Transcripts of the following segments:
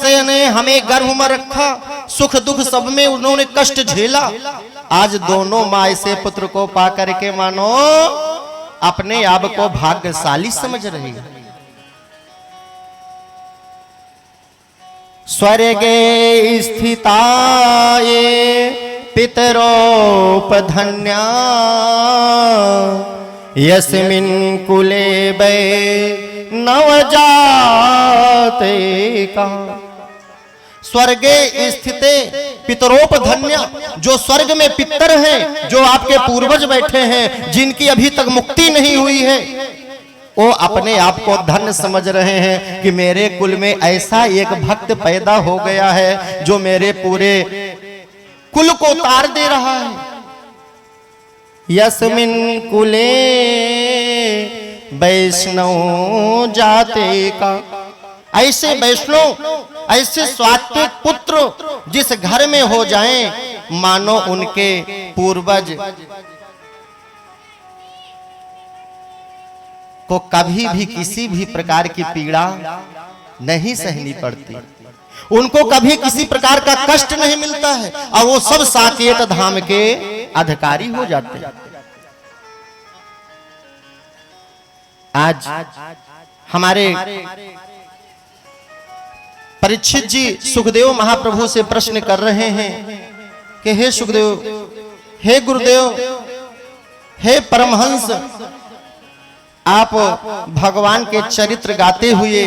से ने हमें गर्भ में रखा, सुख दुख सब में उन्होंने कष्ट झेला। आज दोनों माँ ऐसे पुत्र को पा करके मानो अपने आप को भाग्यशाली समझ रही है। स्वर्गे स्थिता ये पितरोपधन्या यस्मिन् कुले वै नवजाते का। स्वर्गे स्थिते पितरोपधन्य, जो स्वर्ग में पितर हैं, जो आपके पूर्वज बैठे हैं, जिनकी अभी तक मुक्ति नहीं हुई है, वो अपने आप को धन्य समझ रहे हैं कि मेरे कुल में ऐसा एक भक्त पैदा हो गया है जो मेरे पूरे कुल को तार दे रहा है। यस्मिन् कुले वैष्णव जाते का। ऐसे वैष्णव, ऐसे सात्विक पुत्र जिस घर में हो जाएं, मानो उनके पूर्वज को कभी भी किसी भी प्रकार की पीड़ा नहीं सहनी पड़ती, उनको कभी किसी प्रकार का कष्ट नहीं मिलता है, और वो सब साकेत धाम के अधिकारी हो जाते हैं। आज हमारे परीक्षित जी सुखदेव महाप्रभु से प्रश्न कर रहे हैं कि हे सुखदेव, हे गुरुदेव, हे परमहंस, आप भगवान के चरित्र गाते हुए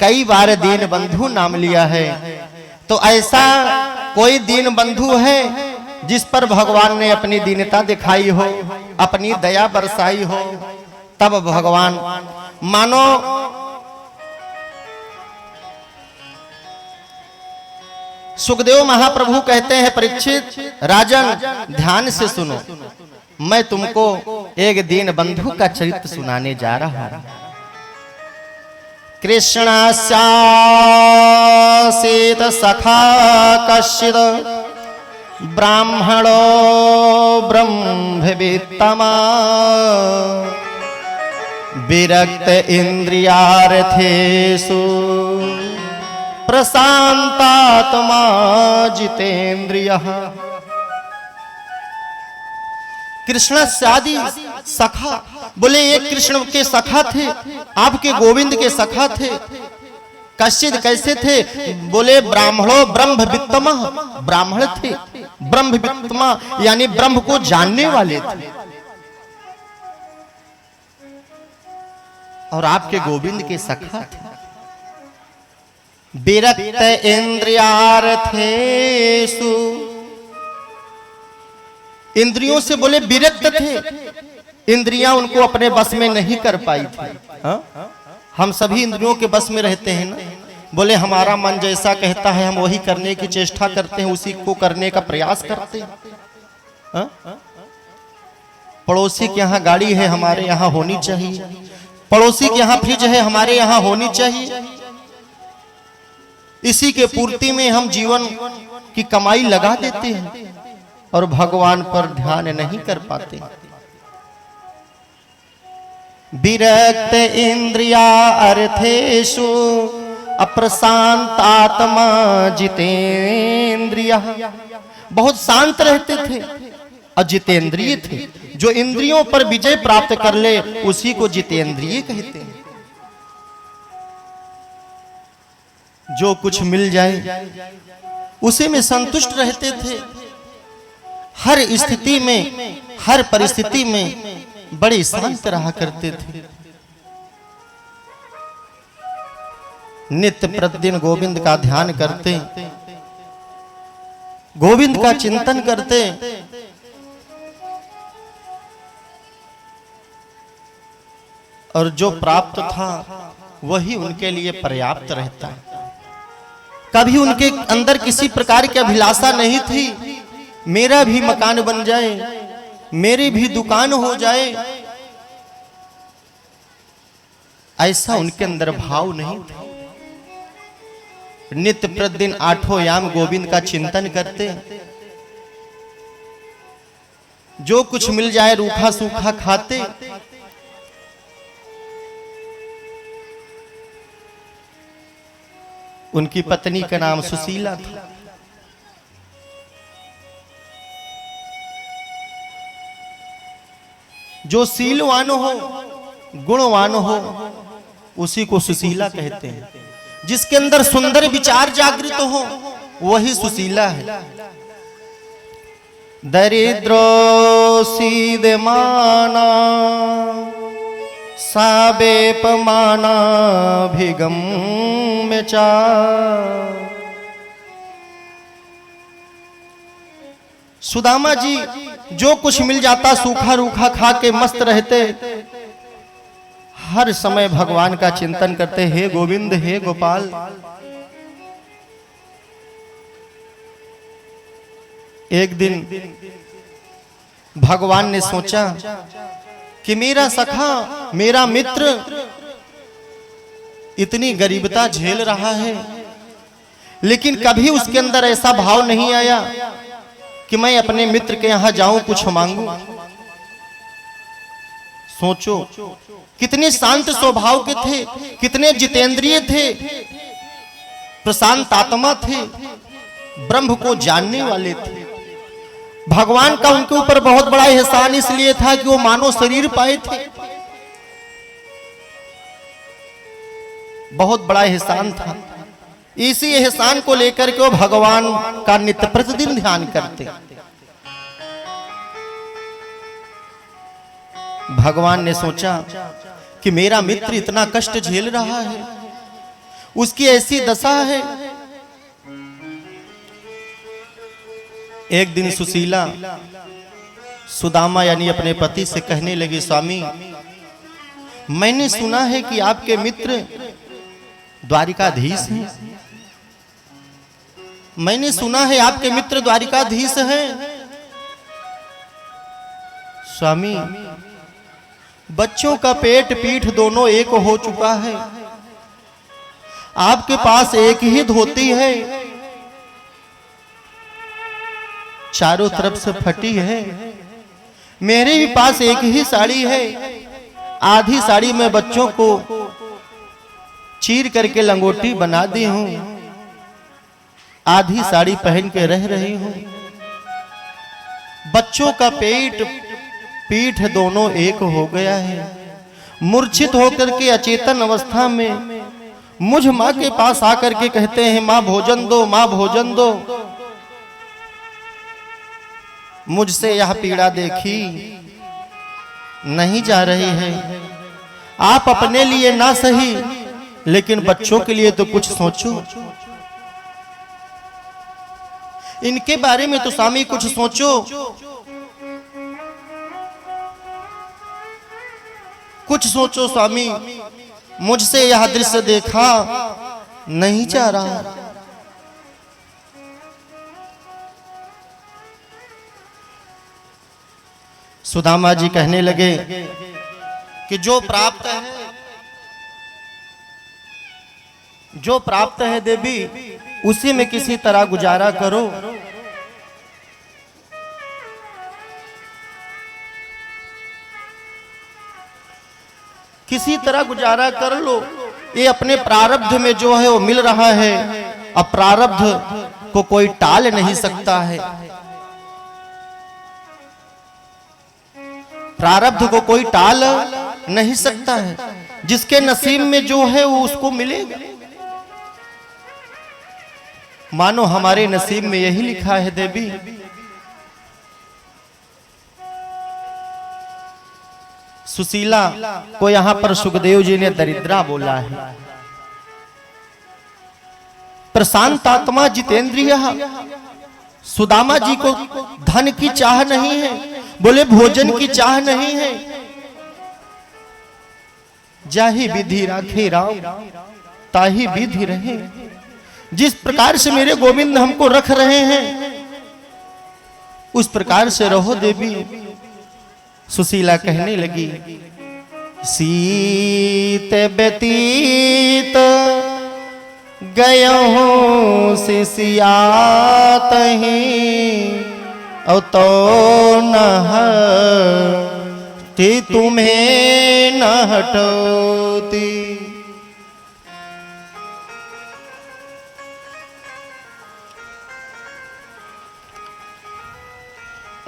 कई बार दीन बंधु नाम लिया है, तो ऐसा कोई दीन बंधु है जिस पर भगवान ने अपनी दीनता दिखाई हो, अपनी दया बरसाई हो? तब भगवान मानो सुखदेव महाप्रभु कहते हैं, परीक्षित राजन ध्यान से सुनो, मैं तुमको एक दीन बंधु का चरित्र सुनाने जा रहा हूं। कृष्णस्यासीत सखा कश्चिद ब्राह्मणो ब्रह्मवित्तमा विरक्त इंद्रियार्थेषु प्रशांतात्मा जितेंद्रियः। कृष्ण सादी सखा, बोले ये कृष्ण के सखा थे, आपके गोविंद के सखा थे। कश्चित कैसे थे? बोले ब्राह्मणों ब्रह्मवित्तमा, ब्राह्मण थे, ब्रह्मवित्तमा यानी ब्रह्म को जानने वाले थे। और आपके गोविंद के सखा थे। विरक्त इंद्रियार्थेषु, इंद्रियों से बोले विरक्त थे, इंद्रियां उनको अपने बस में नहीं कर पाई थी। हम सभी इंद्रियों के बस में रहते हैं ना। बोले हमारा मन जैसा कहता है हम वही करने की चेष्टा करते हैं, उसी को करने का प्रयास करते हैं। पड़ोसी के यहाँ गाड़ी है, हमारे यहाँ होनी चाहिए। पड़ोसी के यहाँ फ्रिज है, हमारे यहाँ होनी चाहिए। इसी के पूर्ति में हम जीवन की कमाई लगा देते हैं और भगवान पर ध्यान नहीं कर पाते। विरक्त इंद्रिया अर्थेषु अप्रशांत आत्मा जितेंद्रिय। बहुत शांत रहते थे और जितेंद्रिय थे। जो इंद्रियों पर विजय प्राप्त कर ले उसी को जितेंद्रिय कहते हैं। जो कुछ मिल जाए उसी में संतुष्ट रहते थे। हर स्थिति में, हर परिस्थिति में बड़े शांत रहा करते थे। नित्य प्रतिदिन गोविंद का ध्यान करते, गोविंद का चिंतन करते। और जो प्राप्त था वही उनके लिए पर्याप्त रहता है। कभी उनके अंदर किसी प्रकार की अभिलाषा नहीं थी मेरा भी मकान बन जाए, मेरी भी दुकान हो जाए, ऐसा उनके अंदर भाव नहीं था। नित्य प्रतिदिन आठों याम गोविंद का चिंतन करते। जो कुछ मिल जाए रूखा सूखा खाते। उनकी पत्नी का नाम सुशीला था। जो शीलवान हो, गुणवान हो, उसी को सुशीला कहते हैं। जिसके अंदर सुंदर विचार जागृत हो वही सुशीला है। दरिद्रो सीदे माना साबेप माना भिगम में चा। सुदामा जी जो कुछ मिल जाता सूखा रूखा खा के मस्त रहते, हर समय भगवान का चिंतन करते, हे गोविंद हे गोपाल। एक दिन भगवान ने सोचा कि मेरा सखा, मेरा मित्र इतनी गरीबता झेल रहा है, लेकिन कभी उसके अंदर ऐसा भाव नहीं आया कि मैं अपने मित्र के यहां जाऊं कुछ मांगूं। सोचो कितने शांत स्वभाव के थे, कितने जितेंद्रिय थे, प्रशांत आत्मा थे, ब्रह्म को जानने वाले थे। भगवान का उनके ऊपर बहुत बड़ा एहसान इसलिए था कि वो मानव शरीर पाए थे। बहुत बड़ा एहसान था। इसी एहसान को लेकर के वो भगवान का नित्य प्रतिदिन ध्यान करते। भगवान ने सोचा कि मेरा मित्र इतना कष्ट झेल रहा है, उसकी ऐसी दशा है। एक दिन सुशीला सुदामा यानी अपने पति से कहने लगी, स्वामी मैंने सुना है कि आपके मित्र द्वारिकाधीश हैं। मैंने सुना है आपके मित्र द्वारिकाधीश हैं। स्वामी बच्चों का पेट पीठ दोनों एक हो चुका है, आपके पास एक ही धोती है, चारों तरफ से फटी है। मेरे भी पास एक ही साड़ी है, आधी साड़ी में बच्चों को चीर करके लंगोटी बना दी हूं, आधी साड़ी पहन के रह रही हूं। बच्चों का पेट पीठ दोनों एक हो गया है। मूर्छित होकर के अचेतन अवस्था में मुझ मां के पास आकर के कहते हैं, मां भोजन दो, मां भोजन दो। मुझसे यह पीड़ा देखी नहीं जा रही है। आप अपने लिए ना सही, लेकिन बच्चों के लिए तो कुछ सोचो। इनके बारे में तो स्वामी कुछ सोचो। कुछ सोचो स्वामी, मुझसे यह दृश्य देखा नहीं जा रहा। सुदामा जी कहने लगे कि जो प्राप्त है देवी, उसी में किसी तरह गुजारा करो। किसी तरह गुजारा कर लो। ये अपने प्रारब्ध में जो है वो मिल रहा है। अब प्रारब्ध को कोई टाल नहीं सकता है। प्रारब्ध को कोई टाल नहीं सकता है। जिसके नसीब में जो है वो उसको मिलेगा। मानो हमारे नसीब में यही लिखा है देवी। सुशीला को यहां पर सुखदेव जी ने दरिद्रा बोला है। प्रशांत आत्मा जितेंद्रिय। सुदामा जी को धन की चाह नहीं है, बोले भोजन की चाह नहीं है। जाहि विधि राखे राम, ताहि विधि रहे। जिस प्रकार से मेरे गोविंद हमको रख रहे हैं, उस प्रकार से रहो देवी। सुशीला कहने लगी, सीत व्यतीत गयहूं सिसियात ही, और तो न तुम्हें न हटोती।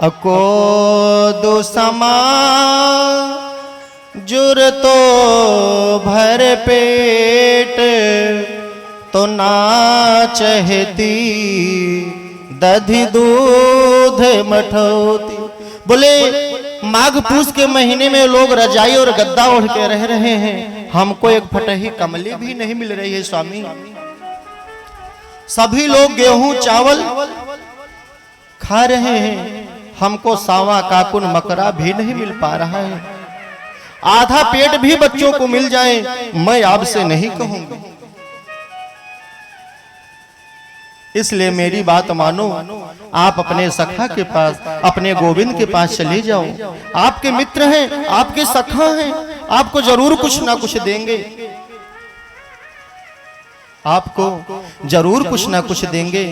अको दो समा जुर तो भर पेट तो ना चहती दधी दूध मठौती। बोले माघ पूस के महीने में लोग रजाई और गद्दा ओढ़ के रह रहे हैं, हमको एक फटही कमली भी नहीं मिल रही है स्वामी। सभी लोग गेहूं चावल खा रहे हैं, हमको सावा काकुन मकरा भी नहीं मिल पा रहा है। आधा पेट भी बच्चों को मिल जाए मैं आपसे नहीं कहूंगा। इसलिए मेरी बात मानो, आप अपने सखा के पास, अपने गोविंद के पास चले जाओ। आपके मित्र हैं, आपके सखा हैं, आपको जरूर कुछ ना कुछ देंगे, आपको जरूर कुछ ना कुछ देंगे।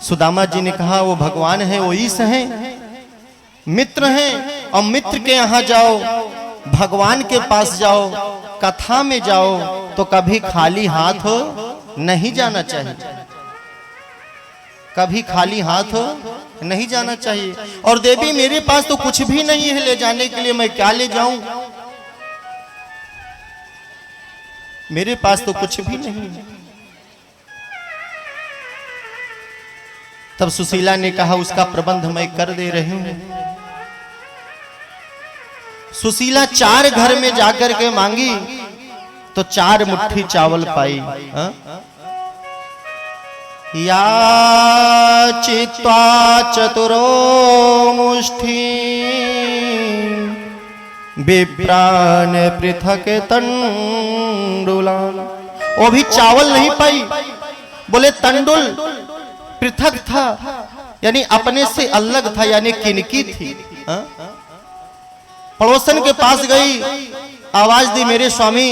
सुदामा जी ने कहा वो भगवान है, वो ईश हैं, मित्र हैं, और मित्र के यहाँ जाओ, भगवान के पास जाओ, कथा में जाओ तो कभी खाली हाथ हो नहीं जाना चाहिए, कभी खाली हाथ हो नहीं जाना चाहिए। और देवी मेरे पास तो कुछ भी नहीं है ले जाने के लिए, मैं क्या ले जाऊं, मेरे पास तो कुछ भी नहीं है। तब सुशीला ने कहा उसका प्रबंध मैं कर दे रही हूं। सुशीला 4 घर में जाकर के मांगी तो 4 मुट्ठी चावल पाई। या चित्वा चतुरो मुष्ठी विप्रान पृथक तंडुलान। वो भी चावल नहीं पाई, बोले तंडुल पृथक था, यानी अपने से अलग था, यानी किनकी थी। पड़ोसन के पास गई, आवाज दी मेरे स्वामी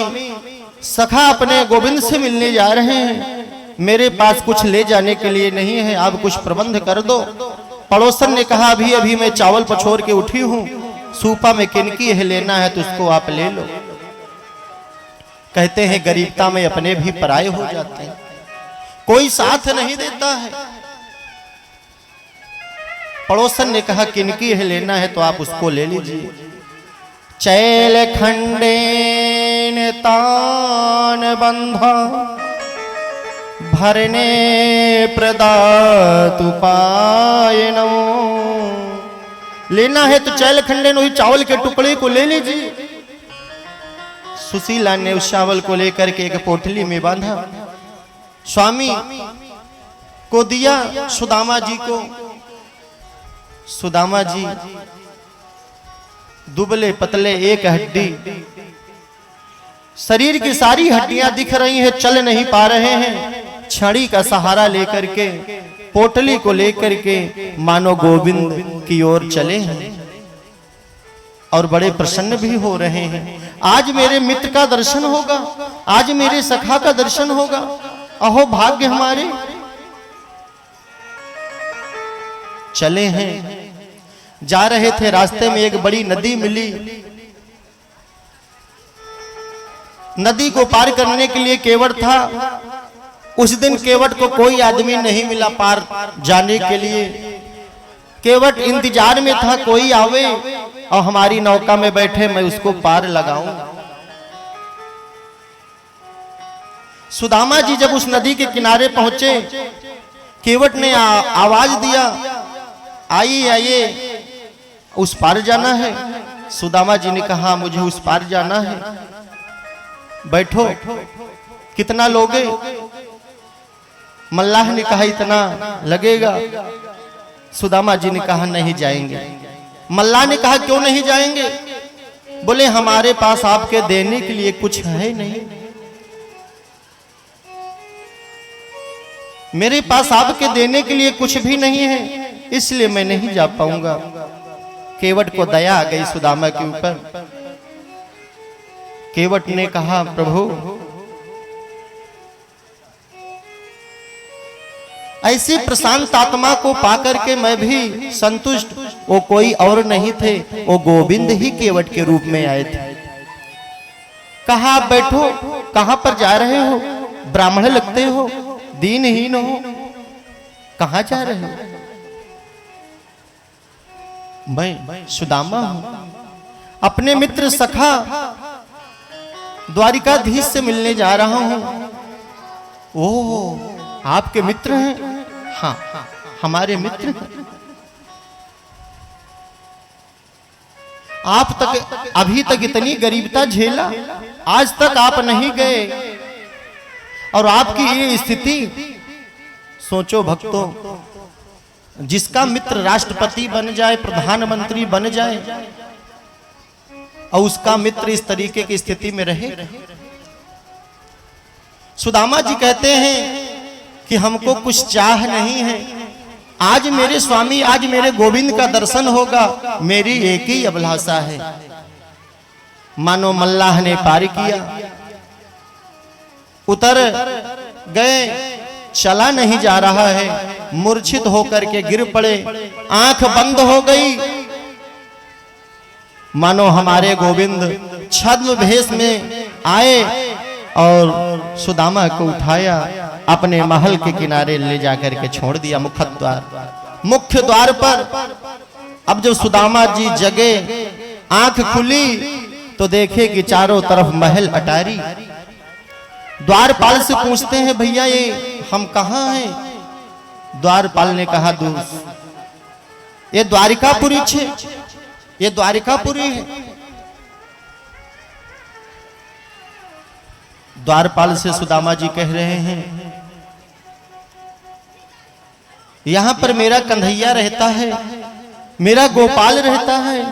सखा अपने गोविंद से मिलने जा रहे हैं, मेरे पास कुछ ले जाने के लिए नहीं है, आप कुछ प्रबंध कर दो। पड़ोसन ने कहा अभी अभी मैं चावल पछोर के उठी हूं, सूपा में किनकी है, लेना है तो उसको आप ले लो। कहते हैं गरीबता में अपने भी पराये हो जाते हैं, कोई साथ नहीं देता है। पड़ोसन ने कहा किनकी है, लेना है तो आप उसको ले लीजिए। चैल खंडेन तान बंधा भरने प्रदातु पायनो। लेना है तो चैल खंडेन वही चावल के टुकड़े को ले लीजिए। सुशीला ने उस चावल को लेकर के एक पोटली में बांधा, स्वामी को दिया, सुदामा जी को। सुदामा जी दुबले पतले, एक हड्डी, शरीर की सारी हड्डियां दिख रही हैं, चल नहीं पा रहे हैं। छड़ी का सहारा लेकर के, पोटली को लेकर के मानो गोविंद की ओर चले हैं और बड़े प्रसन्न भी हो रहे हैं। आज मेरे मित्र का दर्शन होगा, आज मेरे सखा का दर्शन होगा, अहो भाग्य हमारे। चले हैं, जा रहे थे, रास्ते में एक बड़ी नदी मिली। नदी को पार करने के लिए केवट था। उस दिन केवट को कोई आदमी नहीं मिला पार जाने के लिए। केवट इंतजार में था कोई आवे और हमारी नौका में बैठे, मैं उसको पार लगाऊं। सुदामा जी जब उस नदी के किनारे पहुंचे, केवट ने आवाज दिया, आइए आइए, उस पार जाना है। सुदामा जी ने कहा मुझे उस पार जाना है। बैठो, कितना लोगे? मल्लाह ने कहा इतना लगेगा। सुदामा जी ने कहा नहीं जाएंगे। मल्लाह ने कहा क्यों नहीं जाएंगे? बोले हमारे पास आपके देने के लिए कुछ है नहीं, मेरे पास आपके देने के लिए कुछ भी नहीं है, इसलिए मैं नहीं जा पाऊंगा। केवट को दया आ गई सुदामा के ऊपर। केवट ने कहा प्रभु ऐसी प्रशांत आत्मा को पाकर के मैं भी संतुष्ट। वो कोई और नहीं थे, वो गोविंद ही केवट के रूप में आए थे। कहा आप बैठो, कहां पर जा रहे हो? ब्राह्मण लगते हो, दीनहीन हो, कहां जा रहे हो? मैं सुदामा हूं, अपने मित्र सखा द्वारिकाधीश से मिलने जा रहा हूं। ओह, आपके मित्र हैं? हाँ, हमारे मित्र हैं। आप तक अभी तक इतनी गरीबता झेला, आज तक आप नहीं गए, और आपकी ये स्थिति सोचो भक्तों, जिसका मित्र राष्ट्रपति बन जाए, प्रधानमंत्री बन जाए, और उसका मित्र इस तरीके की स्थिति में रहे। सुदामा जी कहते हैं कि हमको कुछ चाह नहीं है, आज मेरे स्वामी, आज मेरे गोविंद का दर्शन होगा, मेरी एक ही अभिलाषा है। मानो मल्लाह ने पार किया, उतर गए, चला नहीं जा रहा है, मूर्छित होकर के गिर पड़े, आंख बंद हो गई। मानो हमारे गोविंद छद्म भेष में आए और सुदामा को उठाया, अपने महल के किनारे ले जाकर के छोड़ दिया मुख्य द्वार पर। अब जब सुदामा जी जगे, आंख खुली तो देखे कि चारों तरफ महल अटारी। द्वारपाल से पूछते हैं, भैया ये हम कहाँ हैं? द्वारपाल ने कहा, दोस्त ये द्वारिकापुरी छे, ये द्वारिकापुरी है। द्वारपाल से सुदामा जी कह रहे हैं, यहां पर मेरा कन्हैया रहता है, मेरा गोपाल रहता है।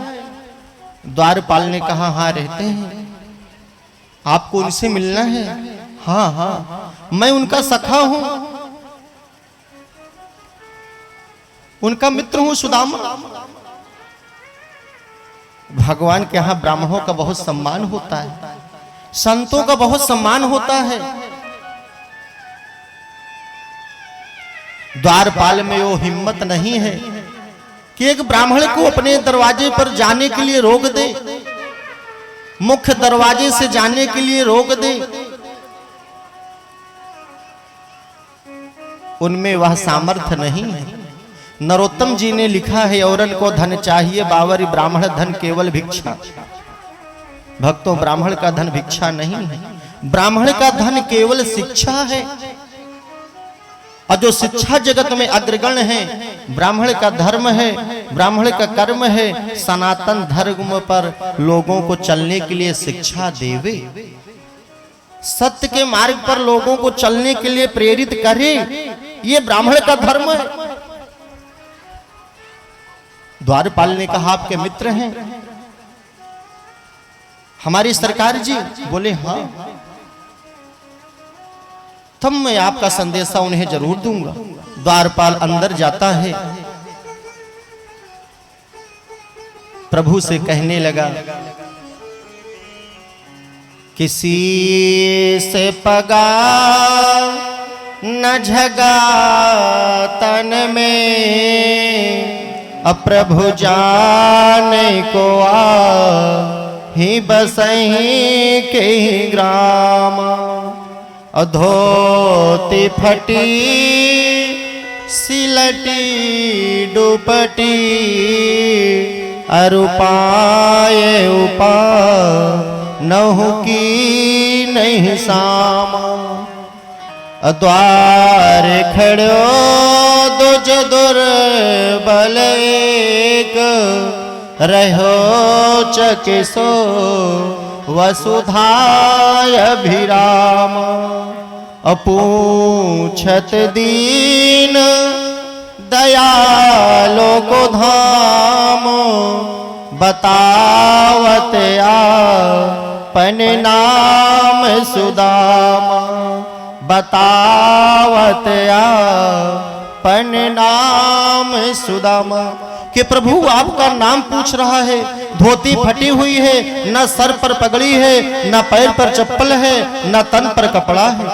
द्वारपाल ने कहा, हाँ रहते हैं, आपको उनसे मिलना है? हाँ हाँ, मैं उनका सखा हूं, उनका मित्र हूं सुदामा। भगवान के यहां ब्राह्मणों का बहुत सम्मान होता है, संतों का बहुत सम्मान होता है। द्वारपाल में वो हिम्मत नहीं है कि एक ब्राह्मण को अपने दरवाजे पर जाने के लिए रोक दे, मुख्य दरवाजे से जाने के लिए रोक दे। उनमें वह सामर्थ्य नहीं है। नरोत्तम जी ने लिखा है, औरन को धन चाहिए बावरी, ब्राह्मण धन केवल भिक्षा। भक्तों, ब्राह्मण का धन भिक्षा नहीं है, ब्राह्मण का धन केवल शिक्षा है। और जो शिक्षा जगत में अग्रगण है, ब्राह्मण का धर्म है, ब्राह्मण का कर्म है, सनातन धर्म पर लोगों को चलने के लिए शिक्षा देवे, सत्य के मार्ग पर लोगों को चलने के लिए प्रेरित करे, ये ब्राह्मण का धर्म है। द्वारपाल ने कहा, आपके मित्र हैं हमारी सरकार जी? बोले हाँ। तब मैं आपका संदेशा उन्हें जरूर दूंगा। द्वारपाल अंदर जाता है, प्रभु से कहने लगा, किसी से पगा न झगा तन में, अप्रभु जाने को ही बसही के ग्राम। धोती फटी सिलटी दुपटी, अरुपाए उपा नहु की नहीं सामा। द्वार खड़ो दुज दुर्बल एक, रहो चकिसो वसुधाय अभिराम। अपूछत दीन दयालो को धाम, बतावत आपन नाम सुदामा। बतावत आपन नाम सुदामा। कि प्रभु आपका नाम पूछ रहा है, धोती फटी हुई है, न सर पर पगड़ी है, न पैर पर चप्पल है, न तन पर कपड़ा है,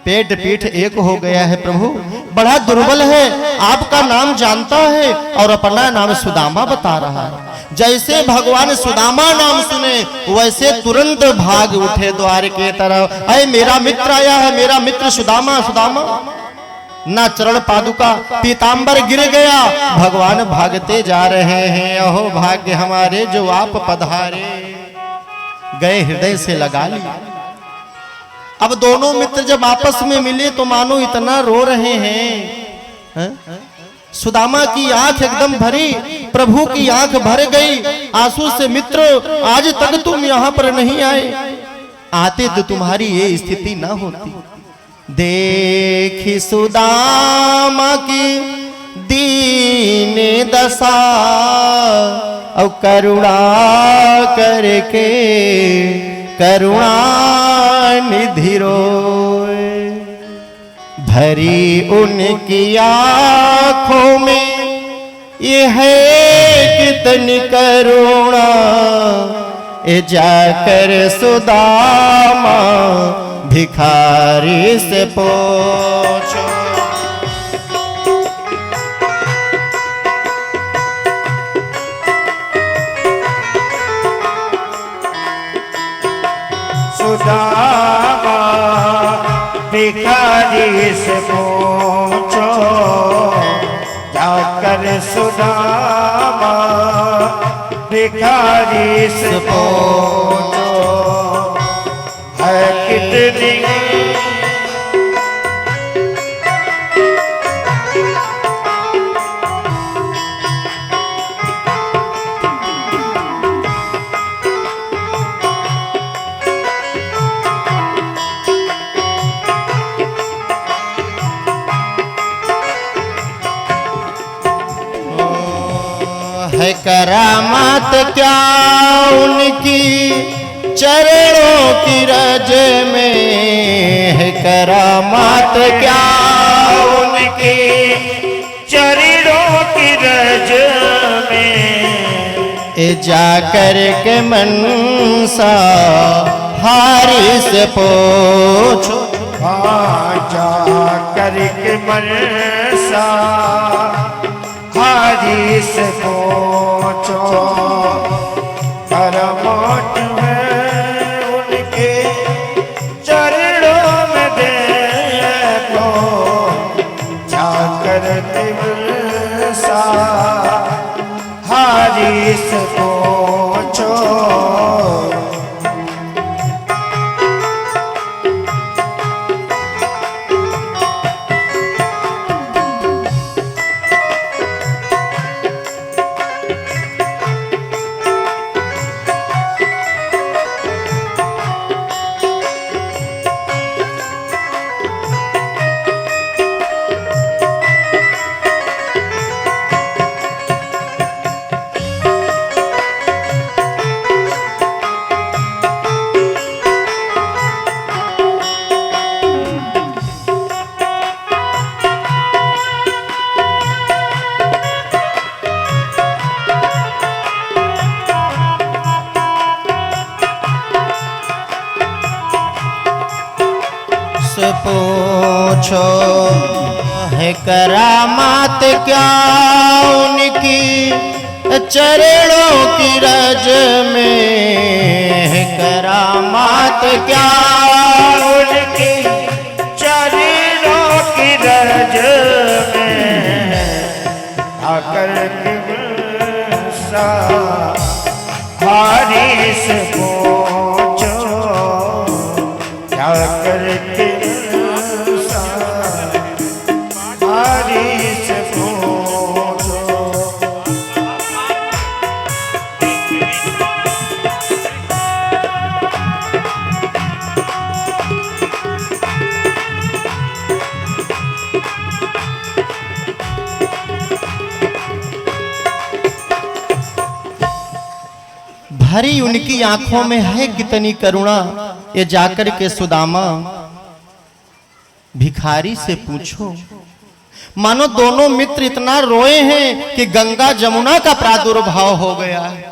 पेट पीठ एक हो गया है। प्रभु बड़ा दुर्बल है, आपका नाम जानता है और अपना नाम सुदामा बता रहा है। जैसे भगवान सुदामा नाम सुने वैसे तुरंत भाग उठे द्वार के तरफ। अरे मेरा मित्र आया है, मेरा मित्र सुदामा। सुदामा ना चरण पादुका पीतांबर गिर गया, भगवान भागते जा रहे हैं। अहो भाग्य हमारे जो आप पधारे, गए हृदय से लगा लिया। अब दोनों मित्र जब आपस में मिले तो मानो इतना रो रहे हैं। सुदामा की आंख एकदम भरी, प्रभु की आंख भर गई आंसू से। मित्र, आज तक तुम यहाँ पर नहीं आए, आते तो तुम्हारी ये स्थिति ना होती। देखी सुदामा की दीन दशा, और करुणा करके करुणा निधि रोए। भरी उनकी आँखों में ये है कितनी करुणा, ए जाकर सुदामा भिखारी से पूछो। सुदामा भिखारी से पूछो, जाकर सुदामा भिखारी से पूछो, है कितनी है करामात क्या उनकी चरणों की रज में, है करामात क्या उनकी चरणों की रज में, ए जाकर के मनसा हारी से पूछो। जाकर के मनसा हारी से पूछो, परमाट में उनके चरणों में देखो, जाकर के मनसा हारी से पूछो। पूछो है करामात क्या उनकी चरणों की रज में, है करामात क्या उनकी चरणों की रज में, आकर के मनसा हारी से पूछो, जाकर के मनसा हारी से पूछो। भरी उनकी आंखों में है कितनी करुणा, ये जाकर के सुदामा भिखारी से पूछो। मानो दोनों मित्र इतना रोए हैं कि गंगा जमुना का प्रादुर्भाव हो गया है।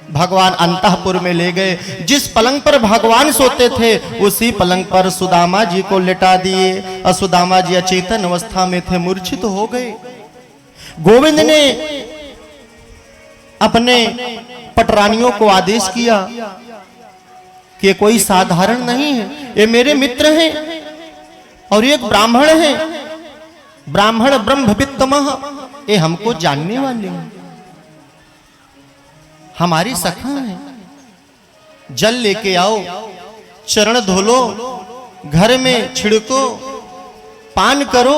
भगवान अंतःपुर में ले गए, जिस पलंग पर भगवान सोते थे उसी पलंग पर सुदामा जी को लेटा दिए और सुदामा जी अचेतन अवस्था में थे, मूर्छित हो गए। गोविंद ने अपने पटरानियों को आदेश किया कि ये कोई साधारण नहीं है, ये मेरे मित्र हैं और एक ब्राह्मण है, ब्राह्मण ब्रह्मवित्तमः, ये हमको जानने वाले हैं, हमारी सखा है। जल लेके आओ, चरण धो लो, घर में छिड़को, पान करो।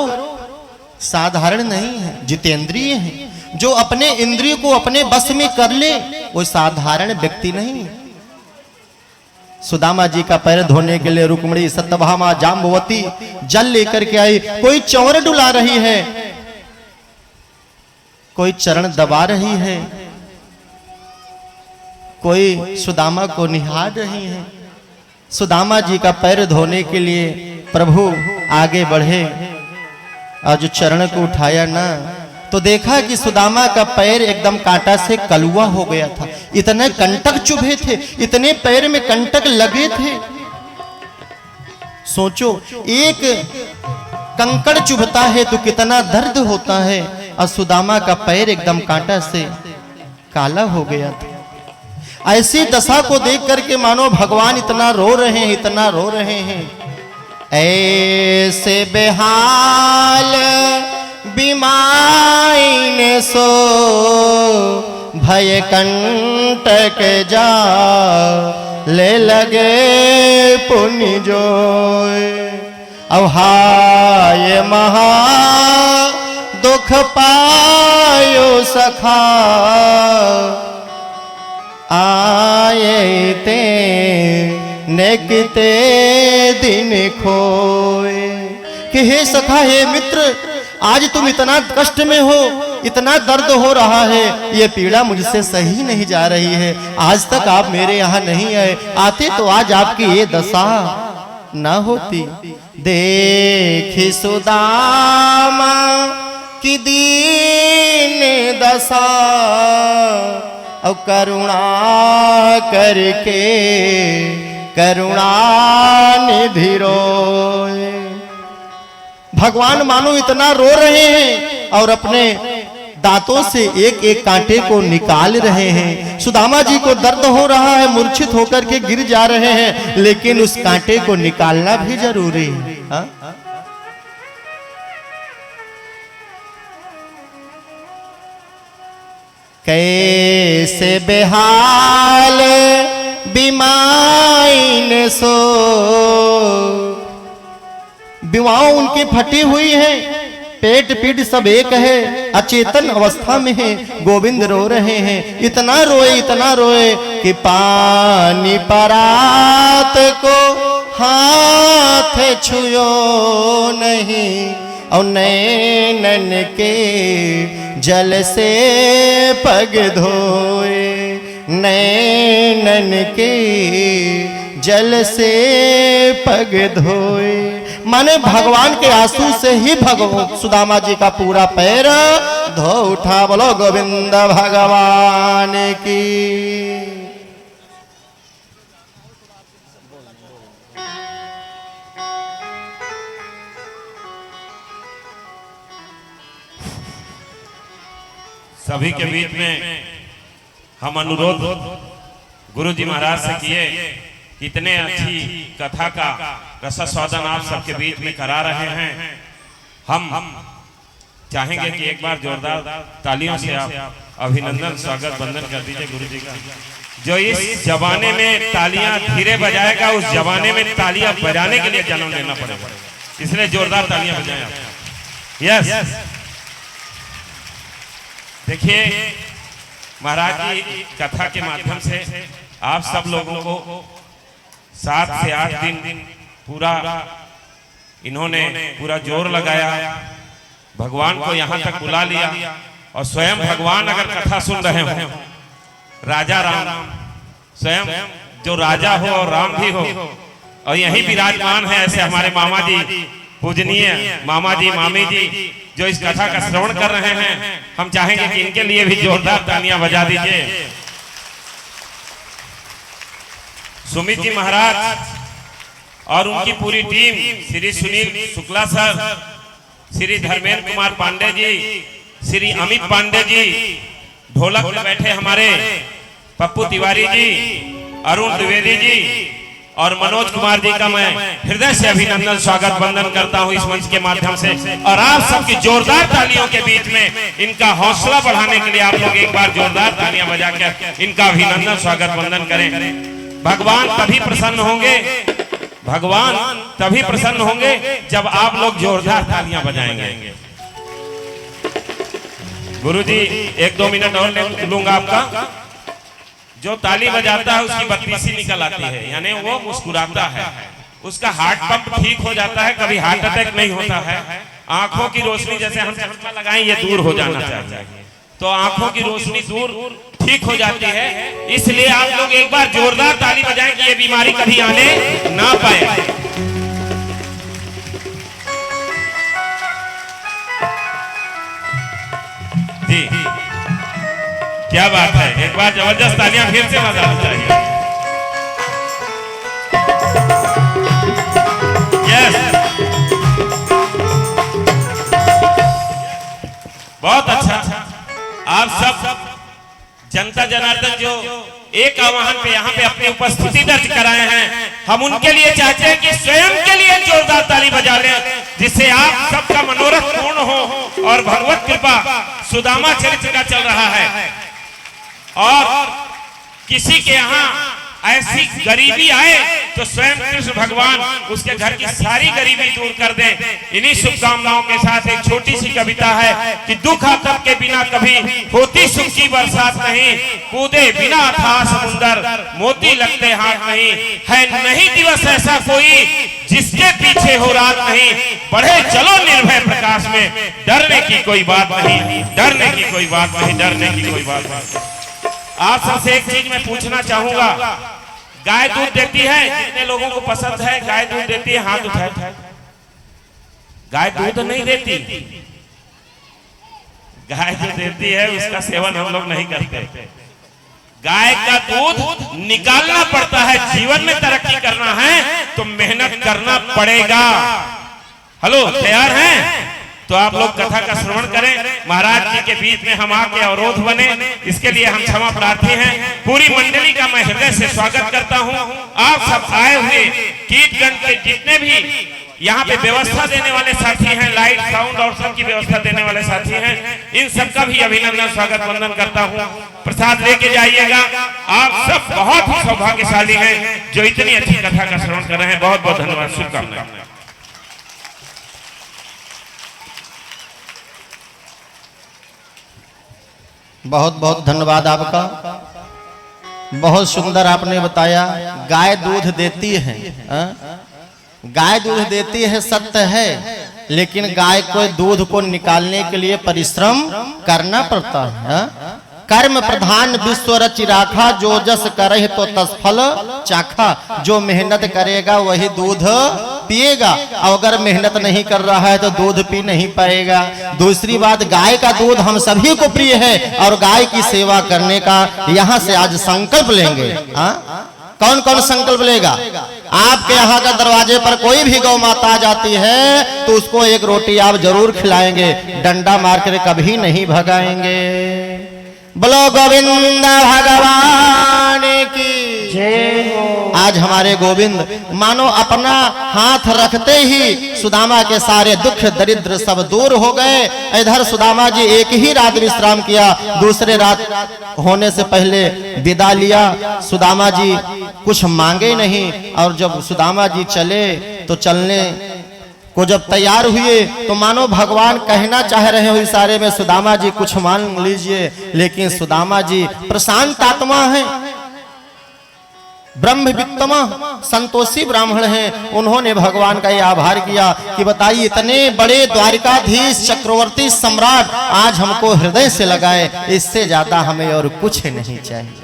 साधारण नहीं है, जितेंद्रिय है। जो अपने इंद्रिय को अपने बस में कर ले वो साधारण व्यक्ति नहीं। सुदामा जी का पैर धोने के लिए रुक्मिणी, सत्यभामा, जाम्बवती जल लेकर के आई। कोई चौर डुला रही है, कोई चरण दबा रही है, कोई सुदामा को निहार रही है। सुदामा जी का पैर धोने के लिए प्रभु आगे बढ़े और जो चरण को उठाया ना, तो देखा कि सुदामा का पैर एकदम कांटा से कलुआ हो गया था। इतने कंटक चुभे थे, इतने पैर में कंटक लगे थे। सोचो, एक कंकड़ चुभता है तो कितना दर्द होता है, और सुदामा का पैर एकदम कांटा से काला हो गया था। ऐसी दशा को देख करके मानो भगवान इतना रो रहे हैं, इतना रो रहे हैं। ऐसे बेहाल बिमाइन सो भय कंटक जा ले लगे पुण्य जोय। अब हाय महा दुख पायो सखा आए ते नेकते दिन खोए। कि हे सखा, हे मित्र, आज तुम इतना कष्ट में हो, इतना दर्द हो रहा है, ये पीड़ा मुझसे सही नहीं जा रही है। आज तक आप मेरे यहाँ नहीं आए, आते तो आज आपकी ये दशा ना होती। देखी सुदामा की दीन दशा, और करुणा करके करुणा निधि रोए। भगवान मानो इतना रो रहे हैं और अपने दांतों से एक एक कांटे को निकाल रहे हैं। सुदामा जी को दर्द हो रहा है, मूर्छित होकर के गिर जा रहे हैं, लेकिन उस कांटे को निकालना भी जरूरी है। हा? कैसे बेहाल बिमाइन सो, विवाह उनकी फटी हुई है, पेट पीठ सब एक है, अचेतन अवस्था में है। गोविंद रो रहे हैं, इतना रोए कि पानी परात को हाथ छुयो नहीं, और नैनन के जल से पग धोए। नैनन के जल से पग धोए, माने भगवान के आंसू से ही भगवान सुदामा जी का पूरा पैर धो उठा। बोलो गोविंद भगवान की। सभी के बीच में हम अनुरोध गुरु जी महाराज से किए, इतने अच्छी कथा का रसास्वादन आप सबके बीच में करा रहे हैं। हम चाहेंगे कि एक बार जोरदार तालियों से आप अभिनंदन, स्वागत, वंदन कर दीजिए गुरु जी का। जो इस जमाने में तालियां धीरे बजाएगा, उस जमाने में तालियां बजाने के लिए जन्म लेना पड़ेगा, इसलिए जोरदार तालियां बजाएं आप। यस, देखिए महाराज की कथा के माध्यम से आप सब लोगों को 7 से 8 दिन पूरा इन्होंने पूरा जोर लगाया, भगवान को यहाँ तक बुला लिया। और स्वयं भगवान अगर कथा सुन रहे हो, राजा राम स्वयं जो राजा हो और राम भी हो, और यहीं विराजमान है ऐसे हमारे मामा जी, पूजनीय मामा जी, मामी जी, जो इस कथा का श्रवण कर रहे हैं। हम चाहेंगे कि इनके लिए भी जोरदार तालियां बजा दीजिए। सुमित जी महाराज और उनकी पूरी टीम, श्री सुनील शुक्ला सर, श्री धर्मेंद्र कुमार पांडे जी, श्री अमित पांडे जी, ढोलक में बैठे हमारे पप्पू तिवारी जी, अरुण द्विवेदी जी, और मनोज कुमार जी का मैं हृदय से अभिनंदन स्वागत वंदन करता हूं इस मंच के माध्यम से। और आप सबकी जोरदार तालियों के बीच में इनका हौसला बढ़ाने के लिए आप लोग एक बार जोरदार तालियां बजाकर इनका अभिनंदन स्वागत वंदन करें। भगवान तभी प्रसन्न होंगे, भगवान तभी प्रसन्न होंगे जब आप लोग जोरदार तालियां बजाएंगे। गुरुजी 1-2 मिनट और ले लूंगा आपका। जो ताली बजाता है उसकी बत्तीसी निकल आती है, यानी वो मुस्कुराता है, उसका हार्ट पंप ठीक हो जाता है, कभी हार्ट अटैक नहीं होता है। आंखों की रोशनी, जैसे हम चश्मा लगाएं ये दूर हो जाना चाहिए, तो आंखों की रोशनी दूर ठीक हो जाती है। इसलिए आप लोग एक बार जोरदार ताली बजाएं कि ये बीमारी कभी आने ना पाए। जी क्या बात है, एक बार जबरदस्त तालियां फिर से बजानी चाहिए। यस, बहुत अच्छा। आप सब जनता जनार्दन जो एक आह्वान पे यहाँ पे अपनी उपस्थिति दर्ज कराए हैं, हम उनके लिए चाहते हैं कि स्वयं के लिए जोरदार ताली बजा लें, जिससे आप सबका मनोरथ पूर्ण हो और भगवत कृपा सुदामा चरित्र का चल रहा है। और किसी के यहाँ ऐसी गरीबी आए तो स्वयं कृष्ण भगवान उसके घर की सारी गरीबी दूर कर दें। इन्हीं शुभकामनाओं के साथ एक छोटी सी कविता है कि दुख आतंक के बिना कभी होती सुख की बरसात नहीं, कूदे बिना अथाह समुंदर मोती लगते हाथ नहीं, है नहीं दिवस ऐसा कोई जिसके पीछे हो रात नहीं, बढ़े चलो निर्भय प्रकाश में, डरने की कोई बात नहीं, डरने की कोई बात नहीं, डरने की कोई बात नहीं। आप सबसे एक चीज मैं पूछना चाहूंगा, गाय दूध देती है, जितने लोगों को पसंद है गाय दूध देती है, हाथ उठाए। गाय दूध नहीं देती, गाय जो देती है उसका सेवन हम लोग नहीं करते। गाय का दूध निकालना पड़ता है। जीवन में तरक्की करना है तो मेहनत करना पड़ेगा। हेलो, तैयार हैं? तो आप लोग कथा का श्रवण करें। महाराज जी के बीच में हम आके अवरोध बने, इसके लिए हम क्षमा प्रार्थी हैं। पूरी मंडली का मैं हृदय से स्वागत करता हूं। आप सब आए हुए कीर्तन के जितने भी यहाँ पे व्यवस्था देने वाले साथी हैं, लाइट साउंड और सबकी व्यवस्था देने वाले साथी हैं, इन सबका भी अभिनंदन स्वागत वंदन करता हूँ। प्रसाद लेके जाइएगा। आप सब बहुत ही सौभाग्यशाली हैं जो इतनी अच्छी कथा का श्रवण कर रहे हैं। बहुत बहुत धन्यवाद, शुभकामनाएं। बहुत बहुत धन्यवाद आपका। बहुत सुंदर आपने बताया। गाय दूध देती है, गाय दूध देती है, सत्य है, लेकिन गाय को दूध को निकालने के लिए परिश्रम करना पड़ता है। कर्म प्रधान विश्व रचि राखा, जो जस करे तो तत्फल चाखा। जो मेहनत करेगा वही दूध पिएगा, और अगर मेहनत नहीं कर रहा है तो दूध पी नहीं पाएगा। दूसरी बात, गाय का दूध हम सभी को प्रिय है और गाय की सेवा करने का यहाँ से आज संकल्प लेंगे। कौन कौन संकल्प लेगा? आपके यहाँ का दरवाजे पर कोई भी गौ माता आ जाती है तो उसको एक रोटी आप जरूर खिलाएंगे, डंडा मार कर कभी नहीं भगाएंगे। बोलो गोविंद भगवान की जय हो। आज हमारे गोविंद मानो अपना हाथ रखते ही सुदामा के सारे दुख दरिद्र सब दूर हो गए। इधर सुदामा जी एक ही रात विश्राम किया, दूसरे रात होने से पहले विदा लिया। सुदामा जी कुछ मांगे नहीं, और जब सुदामा जी चले तो चलने को जब तैयार हुए तो मानो भगवान कहना चाह रहे हो इशारे में, सुदामा जी कुछ मांग लीजिए। लेकिन सुदामा जी प्रशांत आत्मा हैं, ब्रह्मवित्तमा संतोषी ब्राह्मण हैं। उन्होंने भगवान का यह आभार किया कि बताइए, इतने बड़े द्वारिकाधीश चक्रवर्ती सम्राट आज हमको हृदय से लगाए, इससे ज्यादा हमें और कुछ नहीं चाहिए,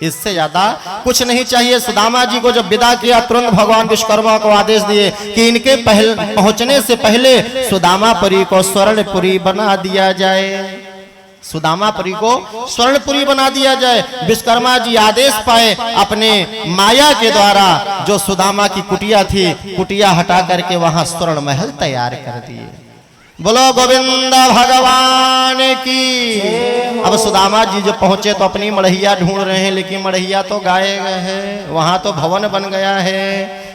इससे ज्यादा कुछ नहीं चाहिए। सुदामा जी को जब विदा किया, तुरंत भगवान विश्वकर्मा को आदेश दिए कि इनके पहुंचने से पहले सुदामापुरी को स्वर्णपुरी बना दिया जाए। सुदामापुरी को स्वर्णपुरी बना दिया जाए। विश्वकर्मा जी आदेश पाए अपने माया के द्वारा, जो सुदामा की कुटिया थी, कुटिया हटा करके वहां स्वर्ण महल तैयार कर दिए। बोलो गोविंद भगवान की। अब सुदामा जी जब पहुंचे तो अपनी मड़हिया ढूंढ रहे हैं, लेकिन मड़हिया तो गायब है, वहां तो भवन बन गया है।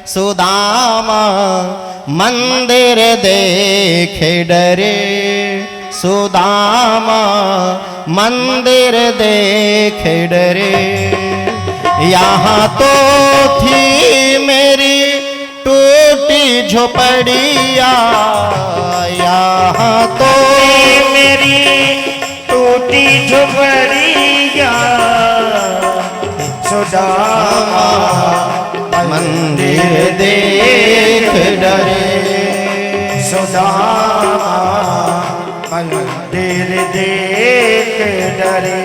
सुदामा मंदिर देखे डरे, सुदामा मंदिर देखे डरे। यहाँ तो थी मेरी टूटी झोपड़िया, यहाँ तो मेरी टूटी झोपड़िया, सुदामा मंदिर देख डरे, सुदामा मंदिर देख डरे।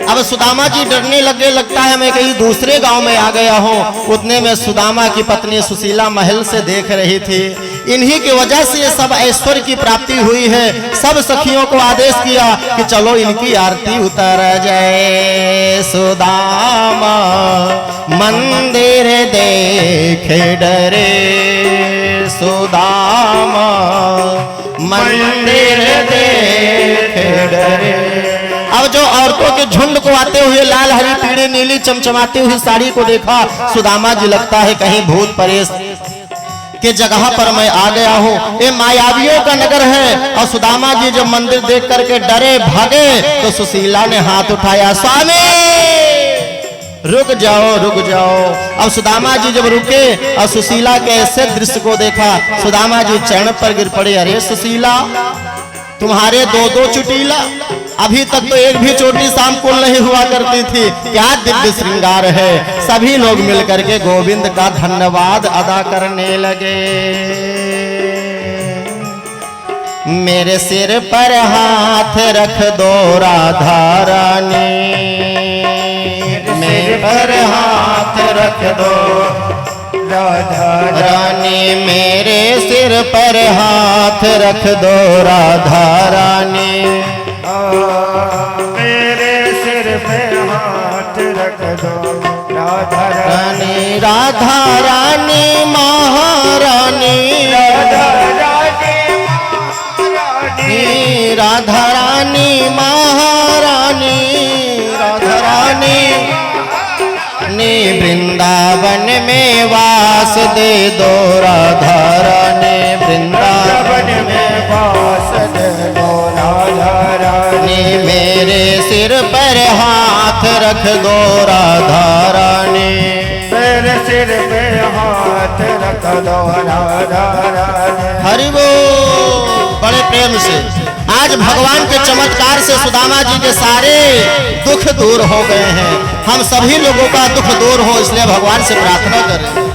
अब सुदामा जी डरने लगे, लगता है मैं कहीं दूसरे गांव में आ गया हूँ। उतने में सुदामा की पत्नी सुशीला महल से देख रही थी। इन्हीं की वजह से ये सब ऐश्वर्य की प्राप्ति हुई है। सब सखियों को आदेश किया कि चलो इनकी आरती उतर जाए। सुदामा मंदिर देखे डरे, सुदामा मंदिर देखे डरे। अब जो औरतों के झुंड को आते हुए लाल हरी पीली नीली चमचमाती हुई साड़ी को देखा, सुदामा जी लगता है कहीं भूत परेश के जगह पर मैं आ गया हूँ। ये मायावियों का नगर है। और सुदामा जी जब मंदिर देख करके डरे भागे तो सुशीला ने हाथ उठाया, स्वामी रुक जाओ रुक जाओ। अब सुदामा जी जब रुके और सुशीला के ऐसे दृश्य को देखा, सुदामा जी चरण पर गिर पड़े। अरे सुशीला, तुम्हारे दो दो चुटीला, अभी तक तो एक भी चोटी शाम को नहीं हुआ करती थी, क्या दिव्य श्रृंगार है। सभी लोग मिलकर के गोविंद का धन्यवाद अदा करने लगे। मेरे सिर पर हाथ रख दो राधा रानी, मेरे पर हाथ रख दो राधा रानी, मेरे सिर पर हाथ रख दो राधा रानी। मेरे सिर पे हाथ रख दो राधा रानी, राधा रानी महारानी, राधा रानी महारानी, राधा रानी महारानी, राधा रानी वृंदावन में वास दे दो राधा रानी, वृंदावन में वास दे दो राधा रानी। मेरे सिर पर हाथ रख दो राधा रानी, मेरे सिर पे हाथ रख दो राधा रानी। हरि बोल। बड़े प्रेम से आज भगवान के चमत्कार से सुदामा जी के सारे दुख दूर हो गए हैं। हम सभी लोगों का दुख दूर हो, इसलिए भगवान से प्रार्थना करें।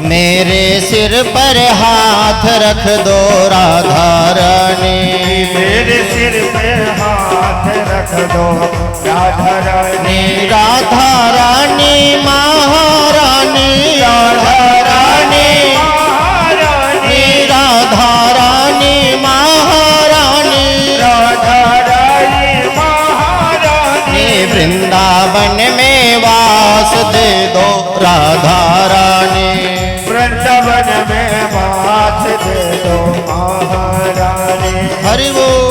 मेरे सिर पर हाथ रख दो राधा रानी, मेरे सिर पे हाथ रख दो राधा रानी, राधा रानी महारानी, राधा रानी महारानी, राधा रानी महारानी, राधा रानी महारानी। वृंदावन में वास दे दो राधा रानी, वृंदावन में वास दे दो महारानी। हरि बोल।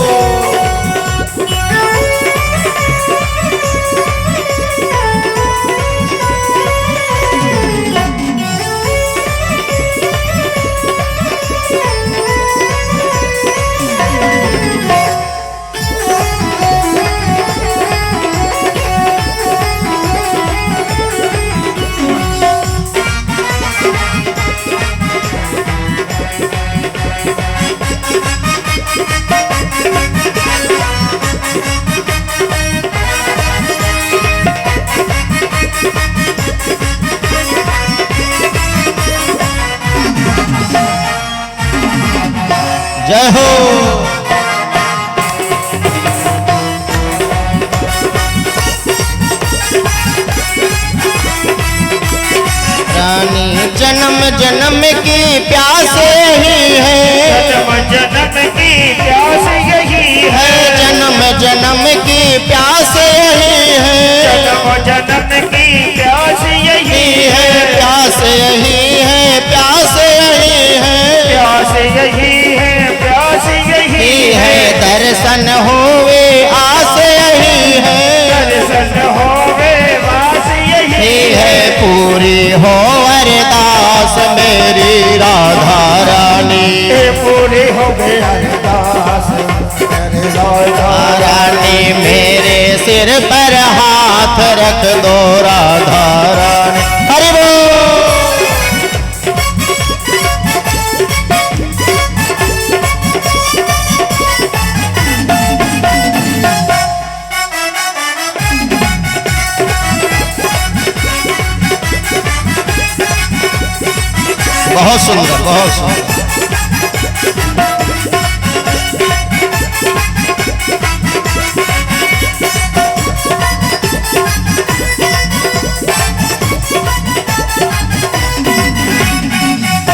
जय हो। रानी जन्म जन्म की प्यास ही है, जन्म जन्म की प्यास यही है, जन्म जन्म की प्यास यही है, जन्म जन्म की प्यास यही है, प्यास यही है, प्यास यही है, प्यास यही है, प्यास यही है, दर्शन होवे आस यही है, दर्शन होवे वास यही है पूरी हो अरदास मेरी राधा रानी, पूरी हो गई अरदास मेरी राधा रानी मेरे सिर पर हाथ रख दो राधा रानी। हरि बोल। बहुत सुंदर, बहुत सुंदर।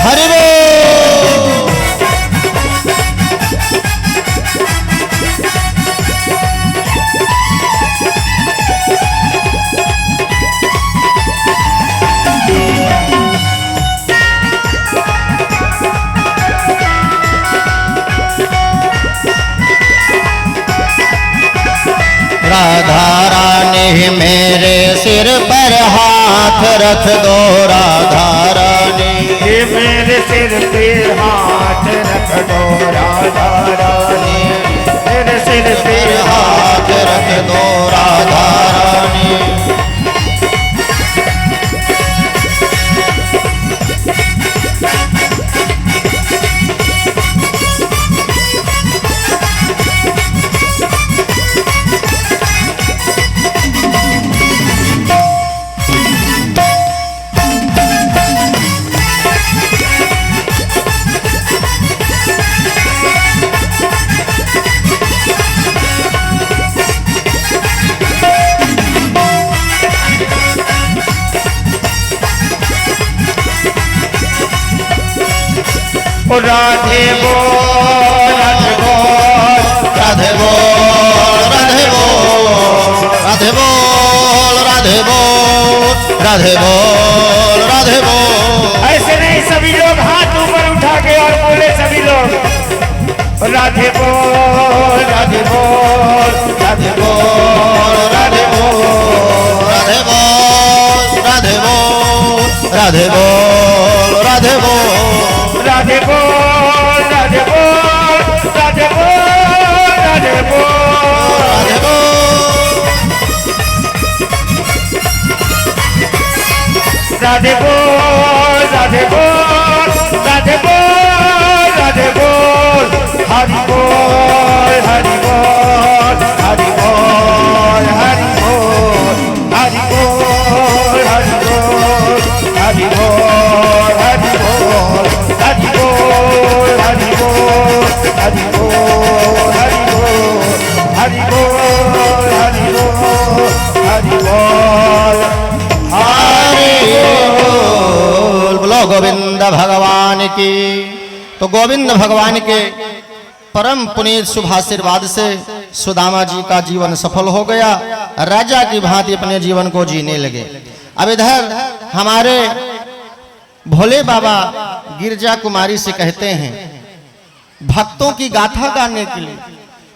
हरि बोल। राधा रानी मेरे सिर पर हाथ रख दो राधा रानी, ये मेरे सिर पे हाथ रख दो राधा रानी, मेरे सिर पे हाथ रख दो राधा रानी। राधे बोल राधे बोल राधे बोल, राधे बोल, राधे बोल, राधे बोल, राधे बोल, राधे बोल। ऐसे नहीं, सभी लोग हाथ ऊपर उठा के और बोले सभी लोग राधे बोल राधे बोल राधे बोल राधे बोल, राधे बोल, राधे बोल, राधे बोल, राधे बोल, राधे बोल राधे बोल राधे बोल राधे बोल राधे बोल। राधे बोल राधे बोल राधे बोल राधे बोल हरि बोल हरि बोल हरि बोल हरि बोल हरि बोल हरि बोल हरि बोल हरि बोल हरि बोल हरि बोल हरि बोल हरि बोल हरि बोल हरि बोल हरि बोल बोलो गोविंद भगवान की। तो गोविंद भगवान के परम पुनीत शुभ आशीर्वाद से सुदामा जी का जीवन सफल हो गया, राजा की भांति अपने जीवन को जीने लगे। अब इधर हमारे भोले बाबा गिरजा कुमारी से कहते हैं भक्तों की गाथा गाने के लिए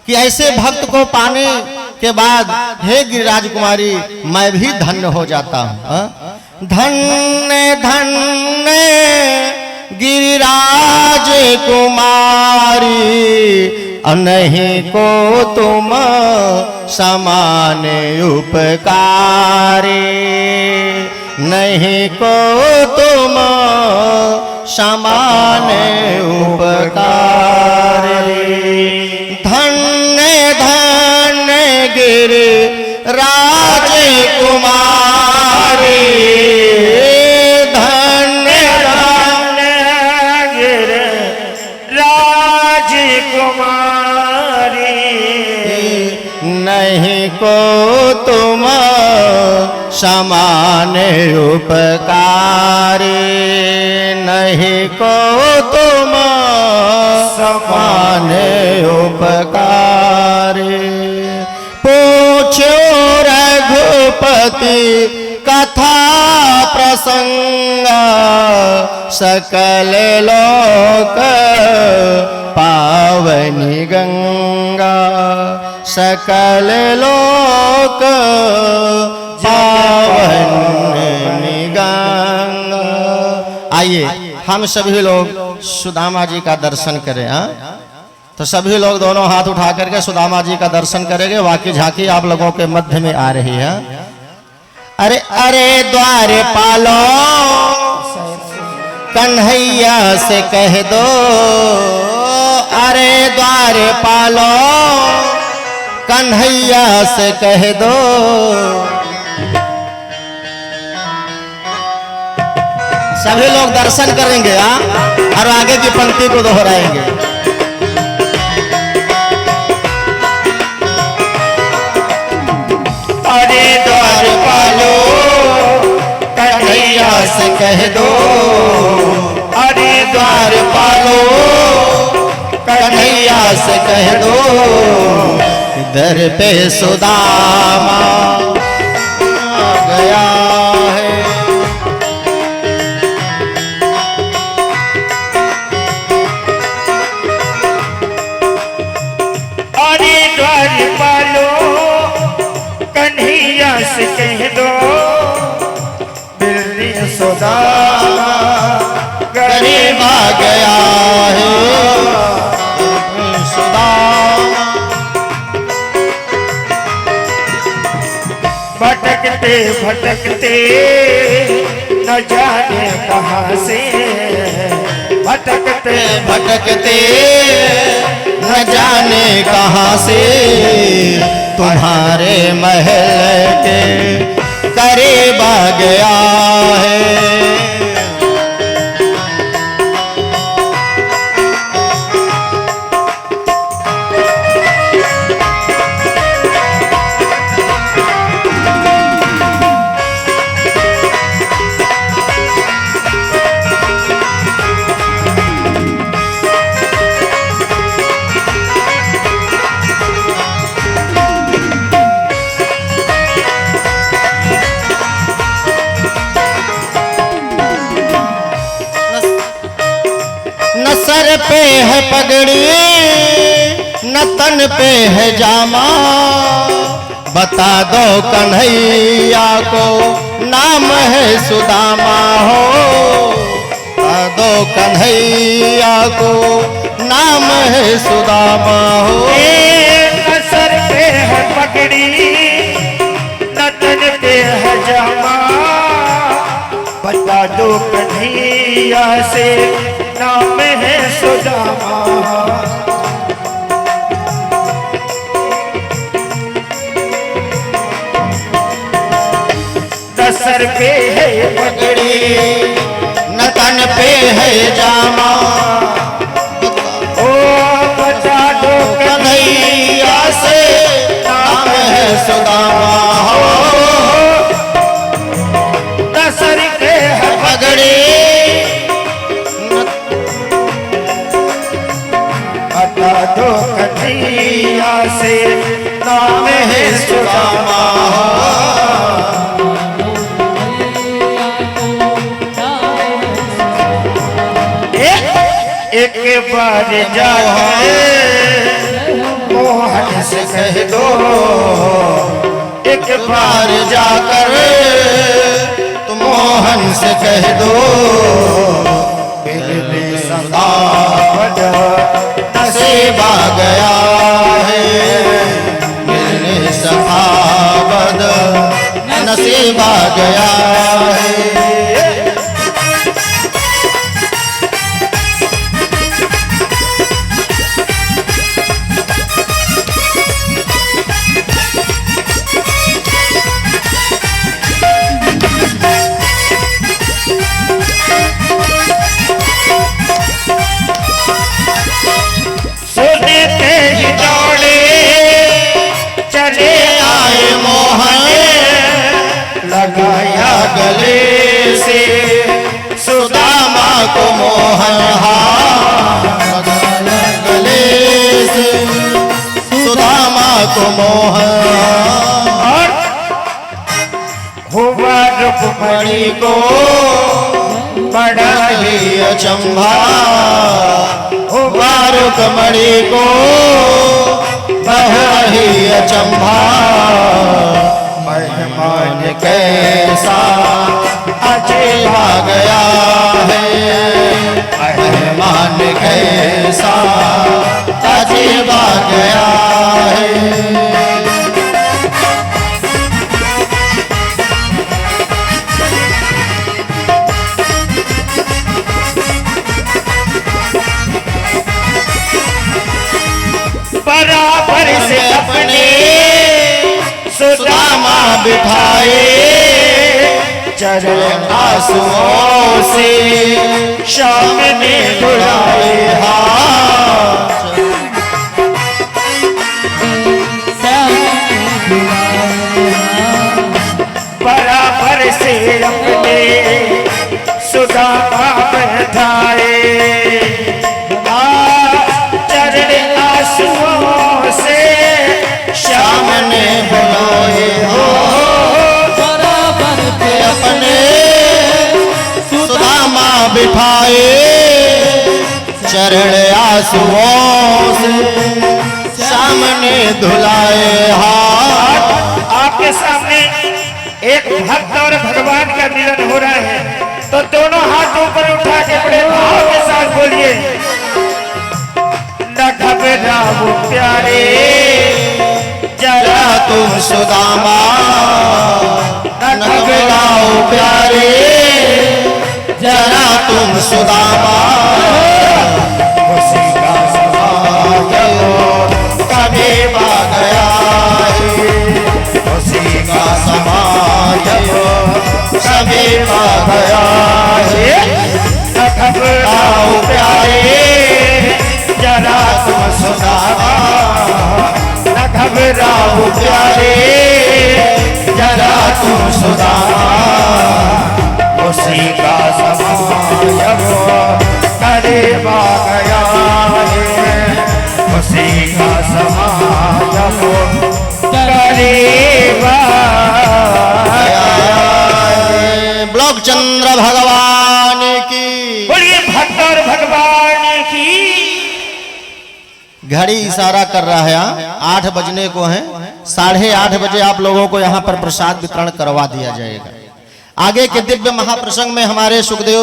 कि ऐसे भक्त को पाने के बाद हे गिरिराज कुमारी मैं भी धन्य हो जाता हूँ। धन्य धन्य गिरिराज कुमारी, नहीं को तुम समान उपकारी, नहीं को तुम समान उपकारी। धन्य धन्य गिरिराज कुमारी, धन्य राज नहीं को तुम समान उपकारी, नहीं को तुम समान उपकारी। पूछो रघुपति कथा प्रसंग, सकल लोक पावनी गंगा, सकल लोक पावनी गंगा। आइए हम सभी लोग सुदामा जी का दर्शन करें। हाँ, तो सभी लोग दोनों हाथ उठा करके सुदामा जी का दर्शन करेंगे। वाकी झांकी आप लोगों के मध्य में आ रही है। अरे अरे द्वार पालो कन्हैया से कह दो, अरे द्वार पालो कन्हैया से कह दो। सभी लोग दर्शन करेंगे हाँ, और आगे की पंक्ति को दोहराएंगे। अरे द्वार पालो कन्हैया से कह दो, अरे द्वार पालो कन्हैया से कह दो। दर पे सुदामा आ गया है, अरे द्वार पालो कन्हैया से कह दो। बिरली सुदामा गरीब आ गया है सुदामा। भटकते भटकते न जाने कहाँ से, भटकते भटकते न जाने कहाँ से, तुम्हारे महल के करीब आ गया है। न सर पे है पगड़ी न तन पे है जामा, बता दो कन्हैया को नाम है सुदामा हो। बता दो कन्हैया को नाम है सुदामा हो। न सर पे है पगड़ी न तन पे है जामा, बता दो कन्हैया से नाम है सुदामा। न सर पे है पगड़ी न तन पे है जामा, ओ बता दो कन्हैया से नाम है सुदामा हो। न सर पे है पगड़ी बता दो कन्हैया से नाम है सुदामा। एक बार जाके मोहन से कह दो, एक बार जाकर तुम मोहन से कह दो। बिजली सदाबद नसीब आ गया है, बिजली सदाबद नसीब आ गया है। को मोह और हुआ रुक्मणी को बड़ा ही अचंभा हुआ रुक्मणी को बड़ा ही अचंभा मेहमान कैसा अचेला गया है मेहमान कैसा अचेला गया है। बराबर से अपने सुदामा बिठाए चरण आंसुओं से शाम ने उड़ाए हाथ बराबर से अपने सुदामा बिठाए चरण आंसुओं से शाम ने बुलाए हो बराबर के अपने सुदामा बिठाए चरण आंसुओं से सामने धुलाए हाथ। आपके सामने एक भक्त और भगवान का मिलन हो रहा है, तो दोनों हाथ ऊपर उठा के बड़े भाव के साथ बोलिए, न घबराओ प्यारे जरा तुम सुदामा न घबराओ प्यारे जरा तुम सुदामा उसी का कभी आ गया है उसी का समाज सभी आ गया है। न घबराओ प्यारे जरा तुम सुदामा न घबराओ प्यारे जरा तुम सुदामा उसी का समाज करीब आ गया है उसी का समाज करीब गया है। ब्लॉक चंद्र भगवान की बोलिए भक्त और भगवान की। घड़ी इशारा कर रहा है 8 बजने को है, 8:30 बजे आप लोगों को यहाँ पर प्रसाद वितरण करवा दिया जाएगा। आगे के दिव्य महाप्रसंग में हमारे सुखदेव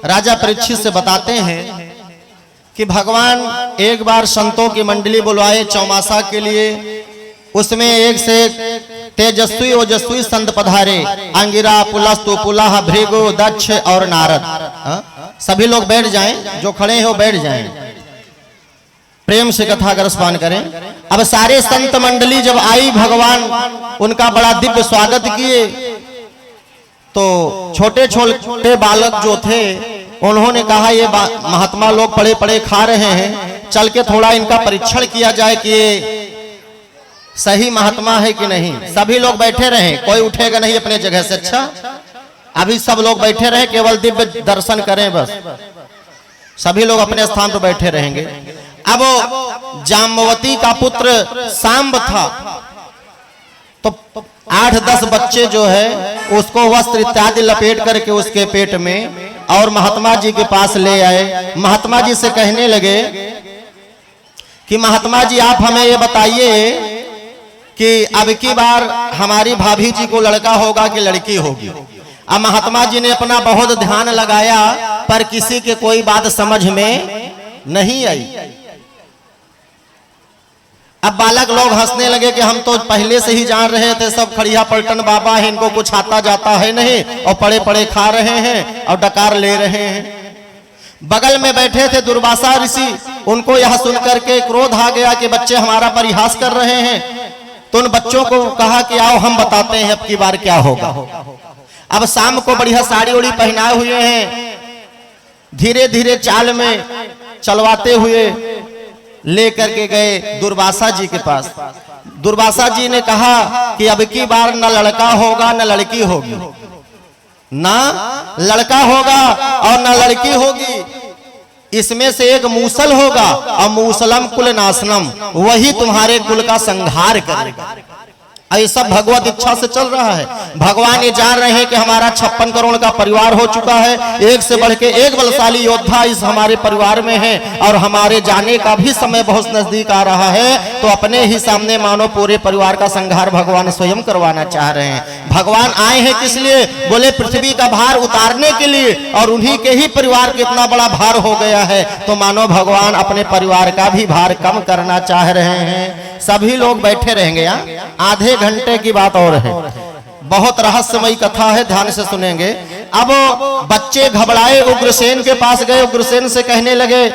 राजा परीक्षित से बताते हैं कि भगवान एक बार संतों की मंडली बुलवाए चौमासा के लिए, उसमें एक से तेजस्वी ओजस्वी संत पधारे, अंगिरा पुलस्तु पुलह भृगु दक्ष और नारद। सभी लोग बैठ जाएं, जो खड़े हैं वो बैठ जाएं, प्रेम से कथा का रसपान करें। अब सारे संत मंडली जब आई, भगवान उनका बड़ा दिव्य स्वागत किए, तो छोटे छोटे बालक जो थे उन्होंने कहा ये महात्मा लोग पड़े पड़े खा रहे हैं, चल के थोड़ा इनका परीक्षण किया जाए कि ये सही महात्मा है कि नहीं। सभी लोग बैठे रहे, कोई उठेगा नहीं अपने जगह से। अच्छा, अभी सब लोग बैठे रहे, केवल दिव्य दर्शन करें बस। सभी लोग अपने स्थान पर बैठे रहेंगे। अब जाम्बवती का पुत्र सांब था, तो 8-10 बच्चे जो है उसको वस्त्र इत्यादि लपेट करके उसके पेट में और महात्मा जी के पास ले आए। महात्मा जी से कहने लगे कि महात्मा जी आप हमें ये बताइए कि अब की बार हमारी भाभी जी को लड़का होगा कि लड़की होगी। अब महात्मा जी ने अपना बहुत ध्यान लगाया, पर किसी के कोई बात समझ में नहीं आई। अब बालक लोग हंसने लगे कि हम तो पहले से ही जान रहे थे, सब खड़िया पलटन बाबा है, इनको कुछ आता जाता है नहीं, और पड़े पड़े खा रहे हैं और डकार ले रहे हैं। बगल में बैठे थे दुर्वासा ऋषि, उनको यह सुनकर के क्रोध आ गया कि बच्चे हमारा परिहास कर रहे हैं। तो उन बच्चों को कहा कि आओ हम बताते हैं अब की बार क्या होगा। अब शाम को बढ़िया साड़ी उड़ी पहनाए हुए हैं, धीरे धीरे चाल में चलवाते हुए लेकर के गए दुर्वासा जी के पास। दुर्वासा जी ने कहा कि अब की बार न लड़का होगा न लड़की होगी, ना लड़का होगा और न लड़की होगी। इसमें से एक मूसल होगा और मूसलम कुल नाशनम, वही तुम्हारे कुल का संहार करेगा। ऐसा भगवत इच्छा से चल रहा है। भगवान ये जान रहे हैं कि हमारा 56 करोड़ का परिवार हो चुका है, एक से बढ़ के एक बलशाली योद्धा इस हमारे परिवार में है और हमारे जाने का भी समय बहुत नजदीक आ रहा है। तो अपने ही सामने मानो पूरे परिवार का संहार भगवान स्वयं करवाना चाह रहे हैं। भगवान आए हैं किस लिए? बोले पृथ्वी का भार उतारने के लिए, और उन्हीं के ही परिवार का इतना बड़ा भार हो गया है, तो मानो भगवान अपने परिवार का भी भार कम करना चाह रहे हैं। सभी लोग बैठे रहेंगे यहाँ, आधे घंटे की बात और है, बहुत रहस्यमयी कथा है, ध्यान से सुनेंगे। अब बच्चे घबराए उग्रसेन के पास गए, उग्रसेन से कहने लगे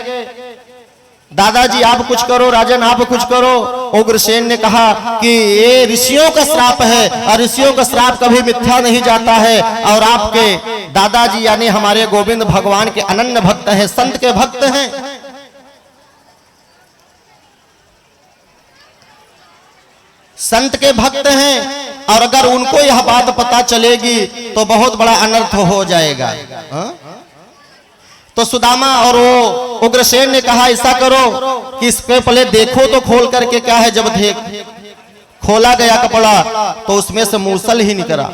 दादाजी आप कुछ करो, राजन आप कुछ करो। उग्रसेन ने कहा कि ये ऋषियों का श्राप है और ऋषियों का श्राप कभी मिथ्या नहीं जाता है, और आपके दादाजी यानी हमारे गोविंद भगवान के अनन्य भक्त हैं, संत के भक्त हैं। संत के भक्त हैं, और अगर उनको यह बात पता चलेगी तो बहुत बड़ा अनर्थ हो जाएगा। तो सुदामा और वो उग्रसेन ने कहा ऐसा करो कि इसके पहले देखो तो खोल करके क्या है। जब खोला गया कपड़ा तो उसमें से मूसल ही निकला।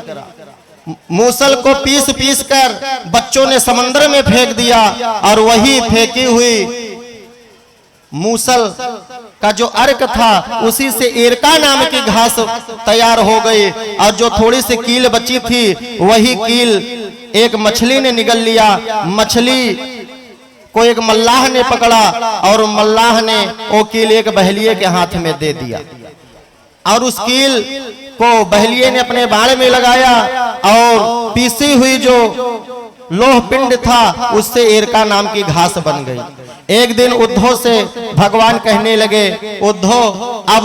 मूसल को पीस पीस कर बच्चों ने समंदर में फेंक दिया, और वही फेंकी हुई मूसल का जो अर्क था उसी से एरका नाम की घास तैयार हो गई, और जो थोड़ी सी कील बची थी वही कील एक मछली ने निगल लिया। मछली को एक मल्लाह ने पकड़ा और मल्लाह ने वो कील एक बहलिये के हाथ में दे दिया, और उस कील को बहलिये ने अपने बाण में लगाया, और पीसी हुई जो लोह पिंड था उससे एरका नाम की घास बन गई। एक दिन उद्धव से भगवान कहने लगे उद्धव अब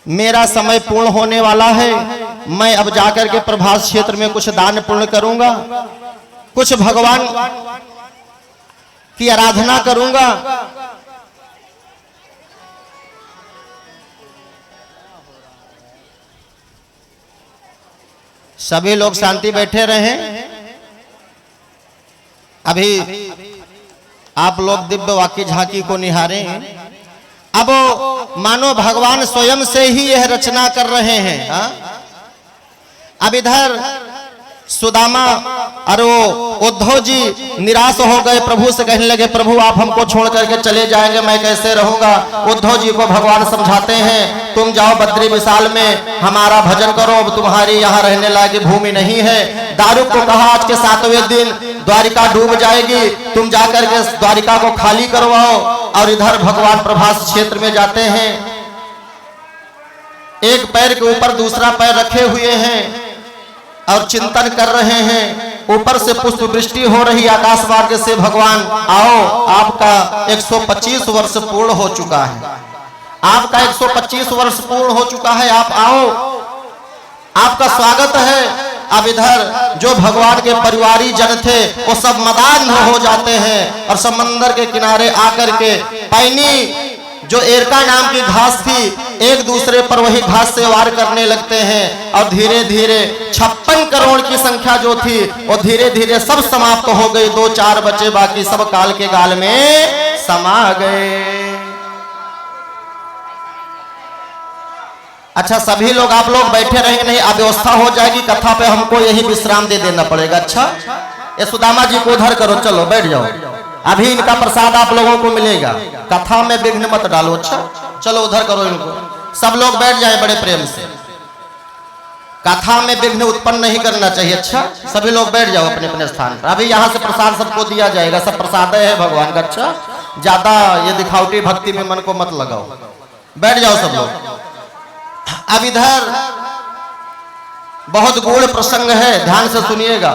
मेरा समय पूर्ण होने वाला है, मैं अब जाकर के प्रभास क्षेत्र में कुछ दान पुण्य करूंगा, कुछ भगवान की आराधना करूंगा। सभी लोग शांति बैठे रहे। अभी आप लोग दिव्य वाक्य झांकी को निहारें। अब मानो भगवान स्वयं से ही यह रचना कर रहे हैं। अब इधर सुदामा और वो उद्धव जी निराश हो गए, प्रभु से कहने लगे प्रभु आप हमको छोड़ करके चले जाएंगे, मैं कैसे रहूंगा। उद्धव जी को भगवान समझाते हैं तुम जाओ बद्री विशाल में हमारा भजन करो, अब तुम्हारी यहाँ रहने लायक भूमि नहीं है। दारुक को कहा आज के 7वें दिन द्वारिका डूब जाएगी, तुम जाकर के द्वारिका को खाली करवाओ। और इधर भगवान प्रभास क्षेत्र में जाते हैं, एक पैर के ऊपर दूसरा पैर रखे हुए हैं और चिंतन कर रहे हैं। ऊपर से पुष्प वृष्टि हो रही आकाश मार्ग से, भगवान आओ आपका 125 वर्ष पूर्ण हो चुका है, आपका 125 वर्ष पूर्ण हो चुका है, आप आओ, आपका स्वागत है। अब इधर जो भगवान के परिवारी जन थे वो सब मदान हो जाते हैं और समंदर के किनारे आकर के पैनी जो एरका नाम की घास थी एक दूसरे पर वही घास से वार करने लगते हैं। और धीरे धीरे 56 करोड़ की संख्या जो थी वो धीरे धीरे सब समाप्त हो गई। 2-4 बचे, बाकी सब काल के गाल में समा गए। अच्छा सभी लोग आप लोग बैठे रहेंगे, नहीं अव्यवस्था हो जाएगी कथा पे, हमको यही विश्राम दे देना पड़ेगा। अच्छा ये सुदामा जी को उधर करो, चलो बैठ जाओ, अभी इनका प्रसाद आप लोगों को मिलेगा, कथा में विघ्न मत डालो। अच्छा चलो उधर करो इनको, सब लोग बैठ जाए बड़े प्रेम से, कथा में विघ्न उत्पन्न नहीं करना चाहिए। अच्छा सभी लोग बैठ जाओ अपने अपने स्थान पर, अभी यहाँ से प्रसाद सबको दिया जाएगा, सब प्रसाद है भगवान का। अच्छा ज्यादा ये दिखावटी भक्ति में मन को मत लगाओ, बैठ जाओ सब लोग। अब इधर बहुत गूढ़ प्रसंग है, ध्यान से सुनिएगा।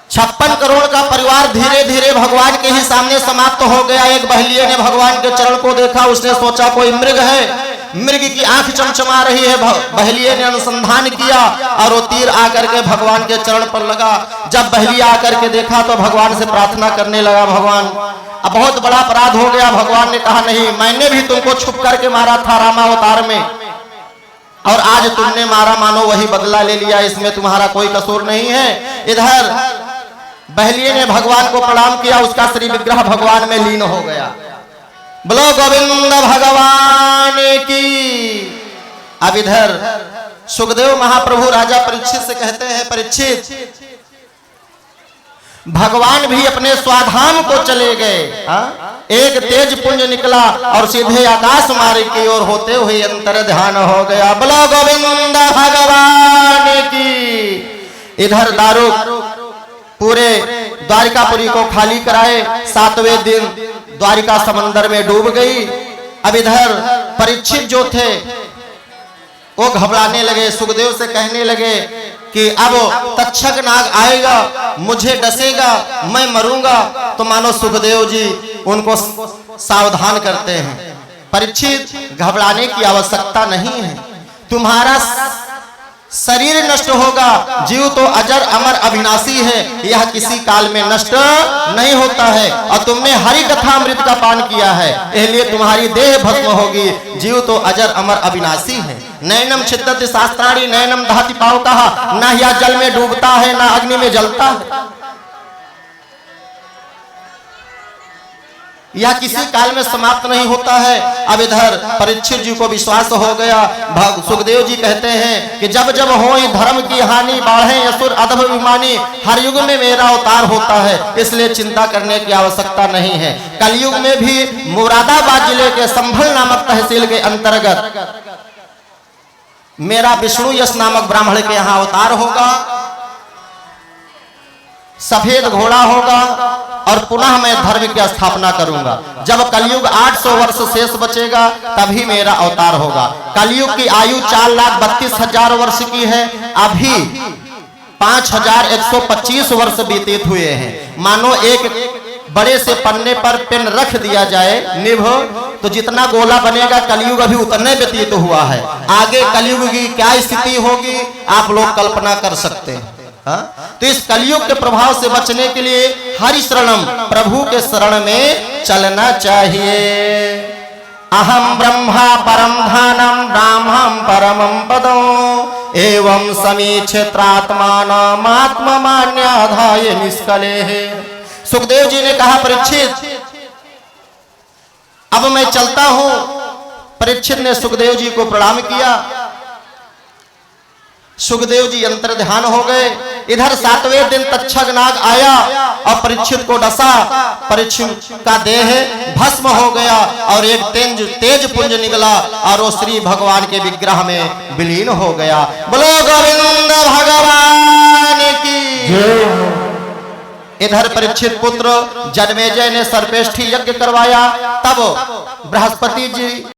56 करोड़ का परिवार धीरे धीरे भगवान के ही सामने समाप्त हो गया। एक बहलिये ने भगवान के चरण को देखा, उसने सोचा कोई मृग है, मृग की आंख चमचमा रही है। बहलिये ने अनुसंधान किया और वो तीर आकर के भगवान के चरण पर लगा। जब बहलिया आकर के देखा तो भगवान से प्रार्थना करने लगा, भगवान अब बहुत बड़ा अपराध हो गया। भगवान ने कहा नहीं, मैंने भी तुमको छुप करके मारा था रामावतार में, और आज तुमने मारा, मानो वही बदला ले लिया, इसमें तुम्हारा कोई कसूर नहीं है। इधर बहलिए ने भगवान को प्रणाम किया, उसका श्री विग्रह भगवान में लीन हो गया। बोलो गोविंद भगवान की। अब इधर सुखदेव महाप्रभु राजा परीक्षित से कहते हैं, परीक्षित भगवान भी अपने स्वाधाम को चले गए। एक तेज पुंज निकला और सीधे आकाश मार्ग की ओर होते हुए अंतर ध्यान हो गया। बोलो गोविंद भगवान की। इधर दारुक पूरे द्वारिकापुरी को खाली कराए, 7वें दिन द्वारिका समंदर में डूब गई। अब इधर परीक्षित जो थे वो घबराने लगे, सुखदेव से कहने लगे कि अब तक्षक नाग आएगा, मुझे डसेगा, मैं मरूंगा। तो मानो सुखदेव जी उनको सावधान करते हैं, परीक्षित घबराने की आवश्यकता नहीं है, तुम्हारा शरीर नष्ट होगा, जीव तो अजर अमर अविनाशी है, यह किसी काल में नष्ट नहीं होता है। और तुमने हरि कथा अमृत का पान किया है, इसलिए तुम्हारी देह भस्म होगी, जीव तो अजर अमर अविनाशी है। नैनम छिद्दति शास्त्राणी नैनम दहति पाव कहा, ना यह जल में डूबता है ना अग्नि में जलता है, यह किसी काल में समाप्त नहीं होता है। अब इधर परीक्षित जी को विश्वास हो गया। सुखदेव जी कहते हैं कि जब जब हो धर्म की हानि, बाढ़े असुर अधम विमानी, हर युग में मेरा अवतार होता है, इसलिए चिंता करने की आवश्यकता नहीं है। कलयुग में भी मुरादाबाद जिले के संभल नामक तहसील के अंतर्गत मेरा विष्णु यश नामक ब्राह्मण के यहाँ अवतार होगा, सफेद घोड़ा होगा और पुनः मैं धर्म की स्थापना करूंगा। जब कलयुग 800 वर्ष शेष बचेगा तभी मेरा अवतार होगा। कलयुग की आयु 4,32,000 वर्ष की है, अभी 5,125 वर्ष व्यतीत हुए हैं। मानो एक बड़े से पन्ने पर पेन रख दिया जाए निभ, तो जितना गोला बनेगा कलयुग अभी उतने व्यतीत हुआ है। आगे कलयुग की क्या स्थिति होगी आप लोग कल्पना कर सकते हैं। तो इस कलयुग के प्रभाव से बचने के लिए हरि शरणम, प्रभु के शरण में चलना चाहिए। अहम ब्रह्मा परम धानम ब्राह्मण परमं पदम एवं समीक्षेत्रात्मानम आत्ममान्याधाय निष्कले। सुखदेव जी ने कहा, परीक्षित अब मैं चलता हूं। परीक्षित ने सुखदेव जी को प्रणाम किया। सुखदेव जी अंतर ध्यान हो गए। इधर 7वें दिन तक्षक नाग आया और परीक्षित को डसा। परीक्षित का देह भस्म हो गया और एक तेज पुंज निकला और वो श्री भगवान के विग्रह में विलीन हो गया। बोलो गोविंद भगवान की। इधर परीक्षित पुत्र जन्मेजय ने सर्पेष्ठी यज्ञ करवाया। तब बृहस्पति जी